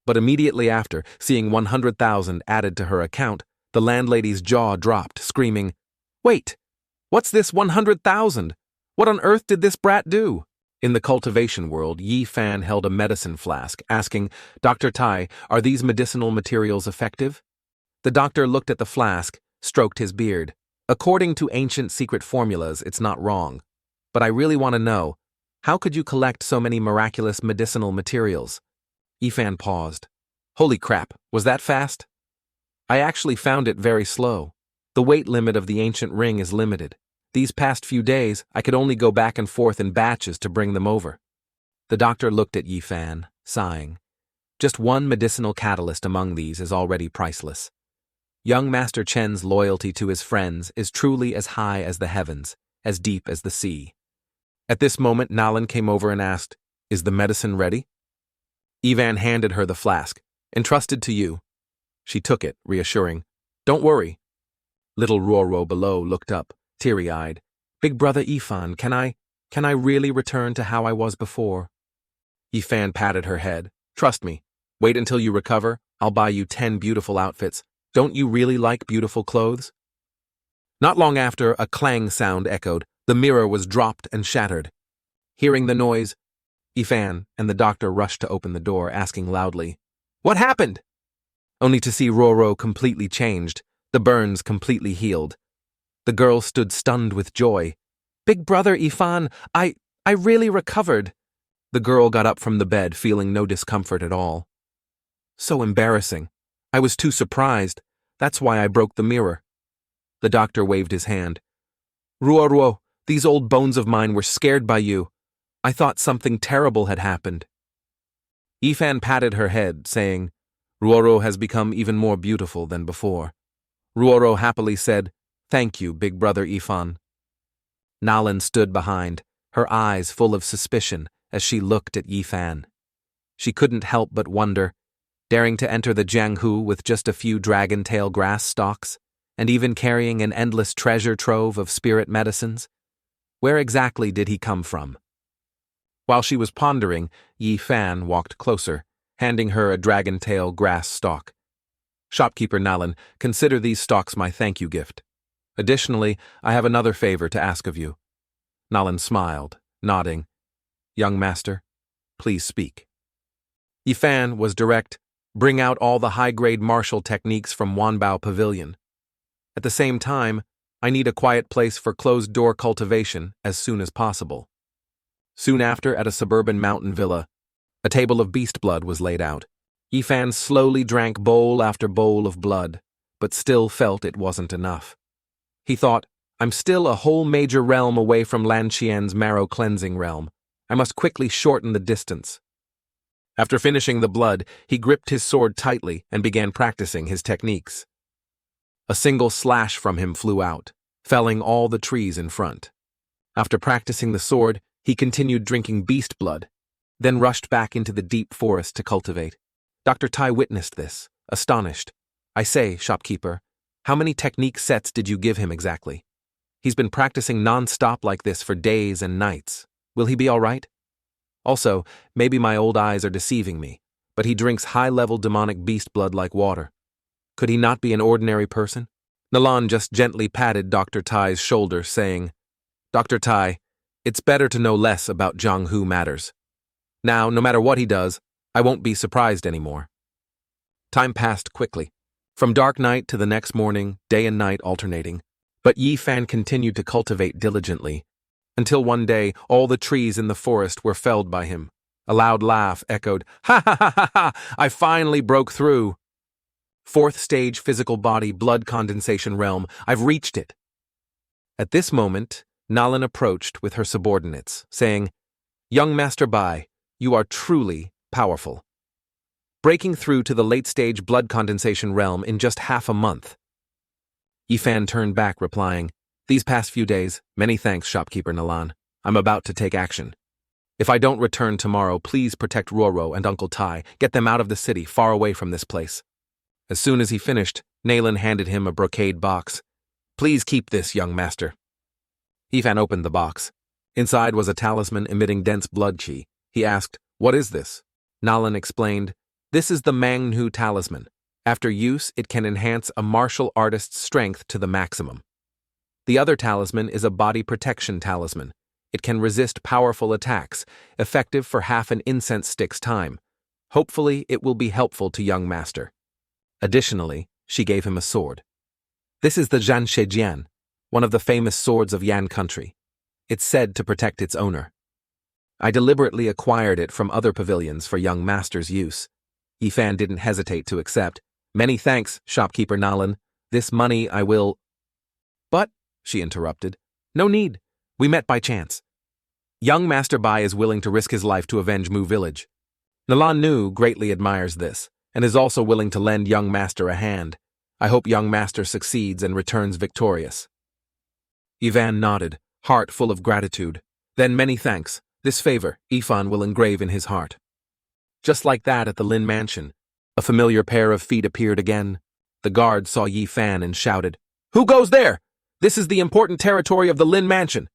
But immediately after, seeing 100,000 added to her account, the landlady's jaw dropped, screaming, "Wait! What's this 100,000? What on earth did this brat do?" In the cultivation world, Yi Fan held a medicine flask, asking, "Dr. Tai, are these medicinal materials effective?" The doctor looked at the flask, stroked his beard. "According to ancient secret formulas, it's not wrong. But I really want to know, how could you collect so many miraculous medicinal materials?" Yi Fan paused. "Holy crap, was that fast? I actually found it very slow. The weight limit of the ancient ring is limited. These past few days, I could only go back and forth in batches to bring them over." The doctor looked at Yi Fan, sighing. Just one medicinal catalyst among these is already priceless. Young Master Chen's loyalty to his friends is truly as high as the heavens, as deep as the sea. At this moment, Nalan came over and asked, "Is the medicine ready?" Yi Fan handed her the flask. "Entrusted to you." She took it, reassuring, "Don't worry." Little Ruoro below looked up, teary-eyed. "Big brother Yi Fan, can I really return to how I was before?" Yi Fan patted her head. "Trust me. Wait until you recover. I'll buy you 10 beautiful outfits. Don't you really like beautiful clothes?" Not long after, a clang sound echoed. The mirror was dropped and shattered. Hearing the noise, Yi Fan and the doctor rushed to open the door, asking loudly, "What happened?" Only to see Ruoro completely changed, the burns completely healed. The girl stood stunned with joy. "Big brother Yi Fan, I really recovered." The girl got up from the bed, feeling no discomfort at all. "So embarrassing. I was too surprised. That's why I broke the mirror." The doctor waved his hand. "Ruoro, these old bones of mine were scared by you. I thought something terrible had happened." Yi Fan patted her head, saying, "Ruoro has become even more beautiful than before." Ruoro happily said, "Thank you, big brother Yi Fan." Nalan stood behind, her eyes full of suspicion as she looked at Yi Fan. She couldn't help but wonder, daring to enter the Jianghu with just a few dragon tail grass stalks, and even carrying an endless treasure trove of spirit medicines. Where exactly did he come from? While she was pondering, Yi Fan walked closer, handing her a dragon tail grass stalk. Shopkeeper Nalan, consider these stalks my thank you gift. Additionally, I have another favor to ask of you. Nalan smiled, nodding. Young master, please speak. Yi Fan was direct. Bring out all the high-grade martial techniques from Wanbao Pavilion. At the same time, I need a quiet place for closed-door cultivation as soon as possible. Soon after, at a suburban mountain villa, a table of beast blood was laid out. Yi Fan slowly drank bowl after bowl of blood, but still felt it wasn't enough. He thought, I'm still a whole major realm away from Lan Qian's marrow-cleansing realm. I must quickly shorten the distance. After finishing the blood, he gripped his sword tightly and began practicing his techniques. A single slash from him flew out, felling all the trees in front. After practicing the sword, he continued drinking beast blood, then rushed back into the deep forest to cultivate. Dr. Tai witnessed this, astonished. I say, shopkeeper, how many technique sets did you give him exactly? He's been practicing non-stop like this for days and nights. Will he be all right? Also, maybe my old eyes are deceiving me, but he drinks high-level demonic beast blood like water. Could he not be an ordinary person? Nalan just gently patted Dr. Tai's shoulder, saying, Dr. Tai, it's better to know less about Jianghu matters. Now, no matter what he does, I won't be surprised anymore. Time passed quickly. From dark night to the next morning, day and night alternating. But Yi Fan continued to cultivate diligently, until one day all the trees in the forest were felled by him. A loud laugh echoed, Ha ha ha ha ha! I finally broke through. Fourth stage physical body blood condensation realm, I've reached it. At this moment, Nalan approached with her subordinates, saying, Young Master Bai, you are truly powerful. Breaking through to the late-stage blood condensation realm in just half a month. Yi Fan turned back, replying, These past few days, many thanks, shopkeeper Nalan. I'm about to take action. If I don't return tomorrow, please protect Roro and Uncle Tai. Get them out of the city, far away from this place. As soon as he finished, Nalan handed him a brocade box. Please keep this, young master. Yi Fan opened the box. Inside was a talisman emitting dense blood qi. He asked, What is this? Nalan explained, This is the Manhwa talisman. After use, it can enhance a martial artist's strength to the maximum. The other talisman is a body protection talisman. It can resist powerful attacks, effective for half an incense stick's time. Hopefully, it will be helpful to young master. Additionally, she gave him a sword. This is the Zhanshejian, one of the famous swords of Yan country. It's said to protect its owner. I deliberately acquired it from other pavilions for young master's use. Yi Fan didn't hesitate to accept. Many thanks, shopkeeper Nalan. This money I will... But, she interrupted, no need. We met by chance. Young Master Bai is willing to risk his life to avenge Mu village. Nalan Nu greatly admires this, and is also willing to lend young master a hand. I hope young master succeeds and returns victorious. Ivan nodded, heart full of gratitude. Then many thanks. This favor, Ifan will engrave in his heart. Just like that at the Lin mansion, a familiar pair of feet appeared again. The guard saw Yi Fan and shouted, Who goes there? This is the important territory of the Lin mansion.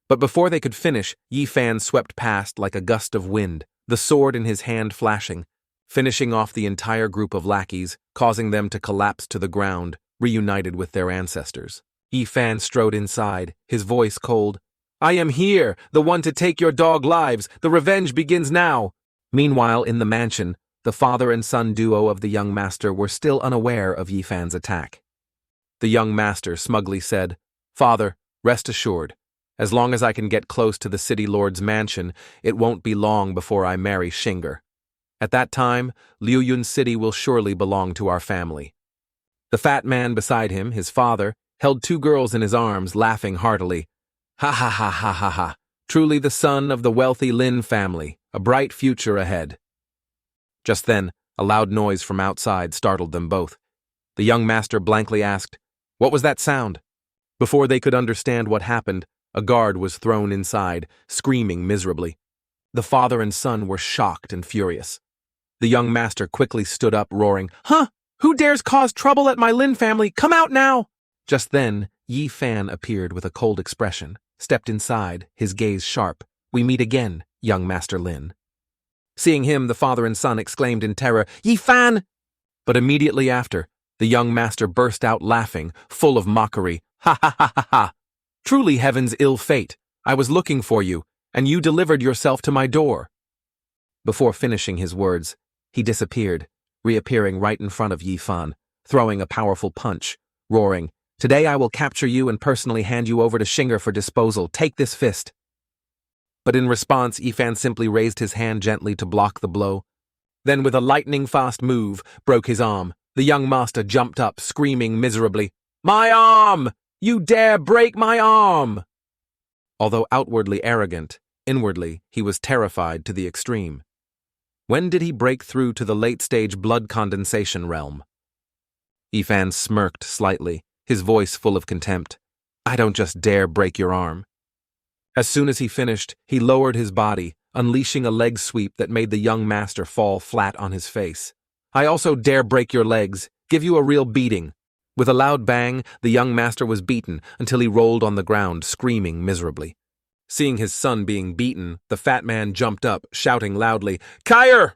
But before they could finish, Yi Fan swept past like a gust of wind, the sword in his hand flashing, finishing off the entire group of lackeys, causing them to collapse to the ground, reunited with their ancestors. Yi Fan strode inside, his voice cold. I am here, the one to take your dog lives. The revenge begins now. Meanwhile, in the mansion, the father and son duo of the young master were still unaware of Yi Fan's attack. The young master smugly said, Father, rest assured. As long as I can get close to the city lord's mansion, it won't be long before I marry Shinger. At that time, Liuyun City will surely belong to our family. The fat man beside him, his father, held two girls in his arms, laughing heartily. Ha ha ha ha ha ha. Truly the son of the wealthy Lin family, a bright future ahead. Just then, a loud noise from outside startled them both. The young master blankly asked, What was that sound? Before they could understand what happened, a guard was thrown inside, screaming miserably. The father and son were shocked and furious. The young master quickly stood up, roaring, "Huh? Who dares cause trouble at my Lin family? Come out now!" Just then, Yi Fan appeared with a cold expression, stepped inside, his gaze sharp. "We meet again, young Master Lin." Seeing him, the father and son exclaimed in terror, "Yi Fan!" But immediately after, the young master burst out laughing, full of mockery. "Ha ha ha ha ha! Truly heaven's ill fate. I was looking for you, and you delivered yourself to my door." Before finishing his words, he disappeared, reappearing right in front of Yi Fan, throwing a powerful punch, roaring, "Today I will capture you and personally hand you over to Shinger for disposal. Take this fist." But in response, Yi Fan simply raised his hand gently to block the blow. Then with a lightning-fast move, broke his arm. The young master jumped up, screaming miserably, "My arm! You dare break my arm!" Although outwardly arrogant, inwardly he was terrified to the extreme. When did he break through to the late-stage blood condensation realm? Yi Fan smirked slightly, his voice full of contempt. "I don't just dare break your arm." As soon as he finished, he lowered his body, unleashing a leg sweep that made the young master fall flat on his face. "I also dare break your legs, give you a real beating." With a loud bang, the young master was beaten until he rolled on the ground, screaming miserably. Seeing his son being beaten, the fat man jumped up, shouting loudly, "Kyer!"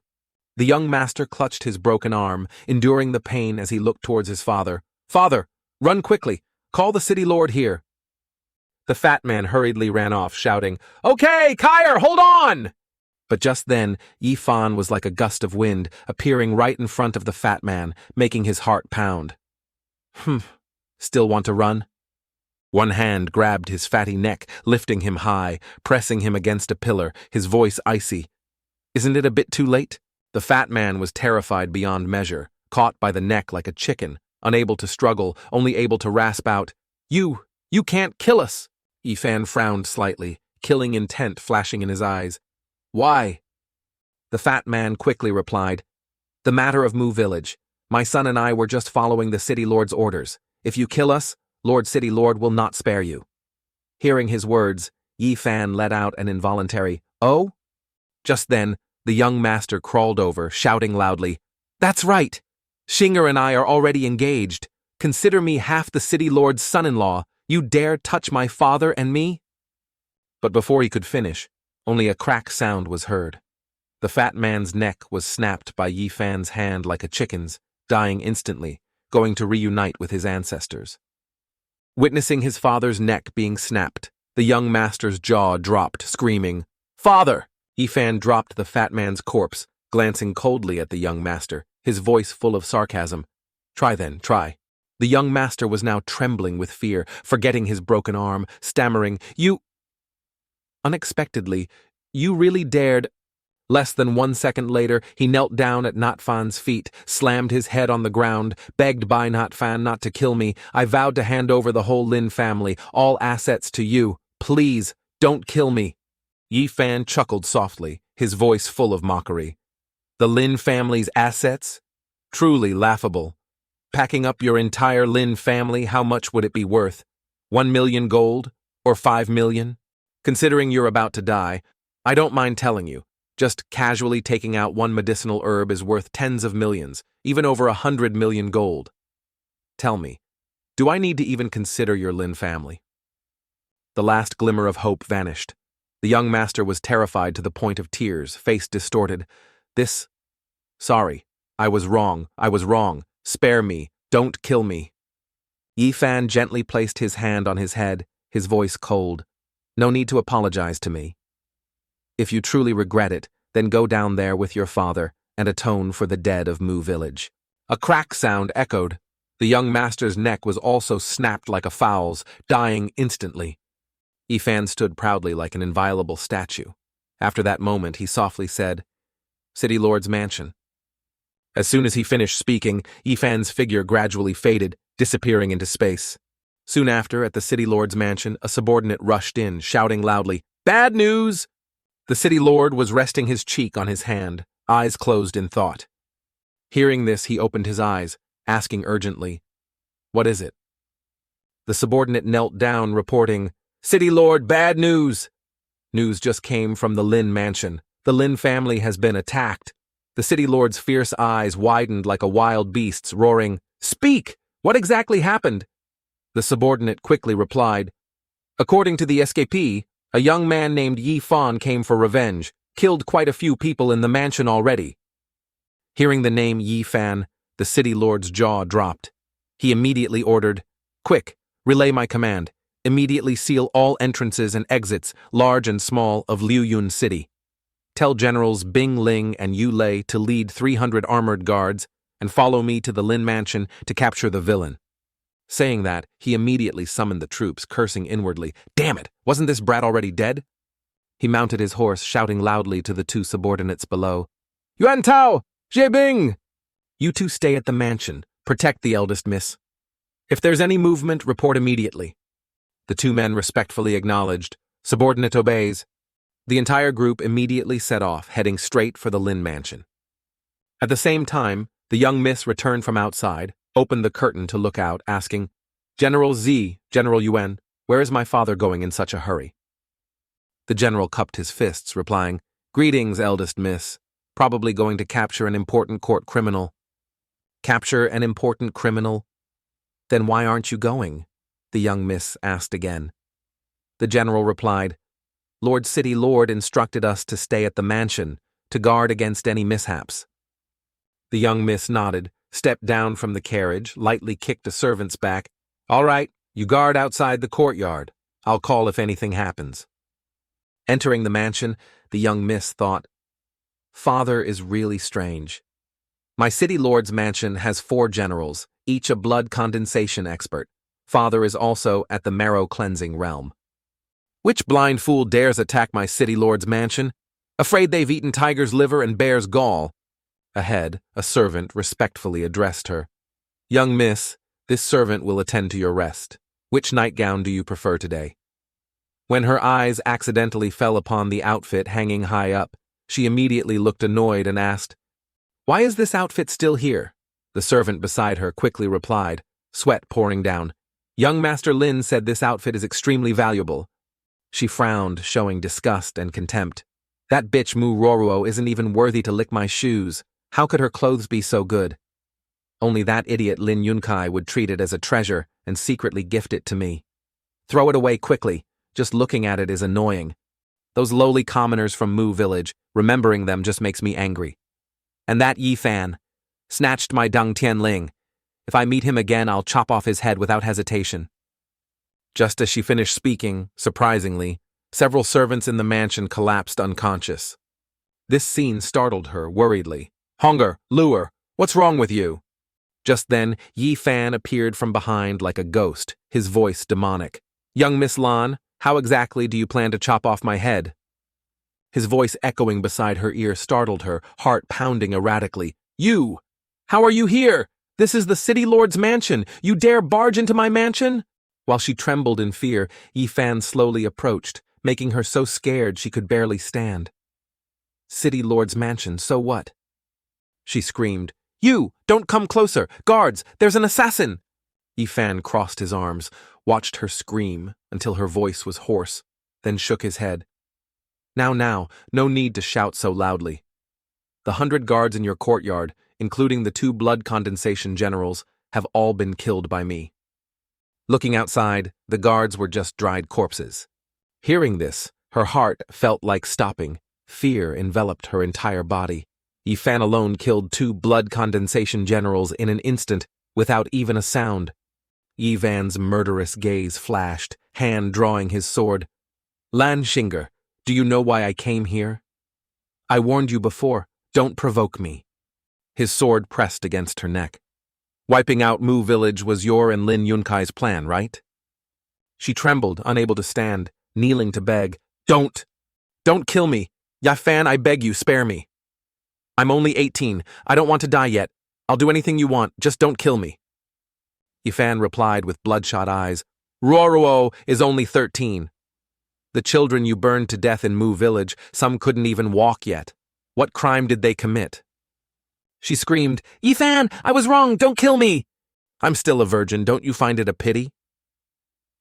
The young master clutched his broken arm, enduring the pain as he looked towards his father. "Father, run quickly! Call the city lord here!" The fat man hurriedly ran off, shouting, "Okay, Kyer, hold on!" But just then, Yi Fan was like a gust of wind, appearing right in front of the fat man, making his heart pound. Still want to run? One hand grabbed his fatty neck, lifting him high, pressing him against a pillar, his voice icy. "Isn't it a bit too late?" The fat man was terrified beyond measure, caught by the neck like a chicken, unable to struggle, only able to rasp out, You can't kill us!" Yi Fan frowned slightly, killing intent flashing in his eyes. "Why?" The fat man quickly replied, "The matter of Mu Village. My son and I were just following the city lord's orders. If you kill us, Lord City Lord will not spare you." Hearing his words, Yi Fan let out an involuntary, "Oh?" Just then, the young master crawled over, shouting loudly, "That's right! Shinger and I are already engaged. Consider me half the city lord's son-in-law. You dare touch my father and me?" But before he could finish, only a crack sound was heard. The fat man's neck was snapped by Yi Fan's hand like a chicken's, dying instantly, going to reunite with his ancestors. Witnessing his father's neck being snapped, the young master's jaw dropped, screaming, "Father!" Yi Fan dropped the fat man's corpse, glancing coldly at the young master, his voice full of sarcasm. "Try then, try." The young master was now trembling with fear, forgetting his broken arm, stammering, Unexpectedly, "You really dared—" Less than 1 second later, he knelt down at Nat Fan's feet, slammed his head on the ground, begged by Nat Fan not to kill me. "I vowed to hand over the whole Lin family, all assets to you. Please, don't kill me." Yi Fan chuckled softly, his voice full of mockery. "The Lin family's assets? Truly laughable. Packing up your entire Lin family, how much would it be worth? 1 million gold? Or 5 million? Considering you're about to die, I don't mind telling you. Just casually taking out one medicinal herb is worth tens of millions, even over 100 million gold. Tell me, do I need to even consider your Lin family?" The last glimmer of hope vanished. The young master was terrified to the point of tears, face distorted. Sorry, I was wrong. Spare me, don't kill me." Yi Fan gently placed his hand on his head, his voice cold. "No need to apologize to me. If you truly regret it, then go down there with your father and atone for the dead of Mu Village." A crack sound echoed. The young master's neck was also snapped like a fowl's, dying instantly. Yi Fan stood proudly like an inviolable statue. After that moment, he softly said, "City Lord's mansion." As soon as he finished speaking, Yi Fan's figure gradually faded, disappearing into space. Soon after, at the City Lord's mansion, a subordinate rushed in, shouting loudly, "Bad news!" The City Lord was resting his cheek on his hand, eyes closed in thought. Hearing this, he opened his eyes, asking urgently, "What is it?" The subordinate knelt down, reporting, "City Lord, bad news!" News just came from the Lin mansion. The Lin family has been attacked. The city lord's fierce eyes widened like a wild beast's, roaring, "Speak! What exactly happened?" The subordinate quickly replied, "According to the escapee, a young man named Yi Fan came for revenge, killed quite a few people in the mansion already." Hearing the name Yi Fan, the city lord's jaw dropped. He immediately ordered, "Quick, relay my command. Immediately seal all entrances and exits, large and small, of Liuyun City. Tell Generals Bing Ling and Yu Lei to lead 300 armored guards and follow me to the Lin Mansion to capture the villain." Saying that, he immediately summoned the troops, cursing inwardly, "Damn it, wasn't this brat already dead?" He mounted his horse, shouting loudly to the two subordinates below, "Yuan Tao! Jie Bing! You two stay at the mansion. Protect the eldest miss. If there's any movement, report immediately." The two men respectfully acknowledged. Subordinate obeys. The entire group immediately set off, heading straight for the Lin Mansion. At the same time, the young miss returned from outside, opened the curtain to look out, asking, "General Z, General Yuan, where is my father going in such a hurry?" The general cupped his fists, replying, "Greetings, eldest miss. Probably going to capture an important court criminal." "Capture an important criminal? Then why aren't you going?" the young miss asked again. The general replied, "Lord City Lord instructed us to stay at the mansion, to guard against any mishaps." The young miss nodded, stepped down from the carriage, lightly kicked a servant's back. "All right, you guard outside the courtyard. I'll call if anything happens." Entering the mansion, the young miss thought, "Father is really strange. My city lord's mansion has 4 generals, each a blood condensation expert. Father is also at the marrow cleansing realm. Which blind fool dares attack my city lord's mansion? Afraid they've eaten tiger's liver and bear's gall." Ahead, a servant respectfully addressed her. "Young miss, this servant will attend to your rest. Which nightgown do you prefer today?" When her eyes accidentally fell upon the outfit hanging high up, she immediately looked annoyed and asked, "Why is this outfit still here?" The servant beside her quickly replied, sweat pouring down, "Young Master Lin said this outfit is extremely valuable." She frowned, showing disgust and contempt. "That bitch Mu Roruo isn't even worthy to lick my shoes. How could her clothes be so good? Only that idiot Lin Yunkai would treat it as a treasure and secretly gift it to me. Throw it away quickly. Just looking at it is annoying. Those lowly commoners from Mu Village, remembering them just makes me angry. And that Yi Fan snatched my Deng Tianling. If I meet him again, I'll chop off his head without hesitation." Just as she finished speaking, surprisingly, several servants in the mansion collapsed unconscious. This scene startled her worriedly. "Honger, Lure, what's wrong with you?" Just then, Yi Fan appeared from behind like a ghost, his voice demonic. "Young Miss Lan, how exactly do you plan to chop off my head?" His voice echoing beside her ear startled her, heart pounding erratically. "You! How are you here? This is the city lord's mansion. You dare barge into my mansion?" While she trembled in fear, Yi Fan slowly approached, making her so scared she could barely stand. "City lord's mansion, so what?" She screamed. "You! Don't come closer! Guards! There's an assassin!" Yi Fan crossed his arms, watched her scream until her voice was hoarse, then shook his head. Now, no need to shout so loudly. The 100 guards in your courtyard, including the 2 blood condensation generals, have all been killed by me." Looking outside, the guards were just dried corpses. Hearing this, her heart felt like stopping. Fear enveloped her entire body. Yi Fan alone killed 2 blood condensation generals in an instant, without even a sound. Yi Fan's murderous gaze flashed, hand drawing his sword. "Lan Xing'er, do you know why I came here? I warned you before, don't provoke me." His sword pressed against her neck. "Wiping out Mu Village was your and Lin Yunkai's plan, right?" She trembled, unable to stand, kneeling to beg, Don't kill me! Yi Fan, I beg you, spare me. I'm only 18, I don't want to die yet. I'll do anything you want, just don't kill me." Yi Fan replied with bloodshot eyes, "Roruo is only 13. The children you burned to death in Mu Village, some couldn't even walk yet. What crime did they commit?" She screamed, "Yi Fan, I was wrong, don't kill me!" "I'm still a virgin, don't you find it a pity?"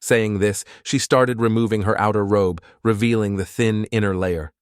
Saying this, she started removing her outer robe, revealing the thin inner layer.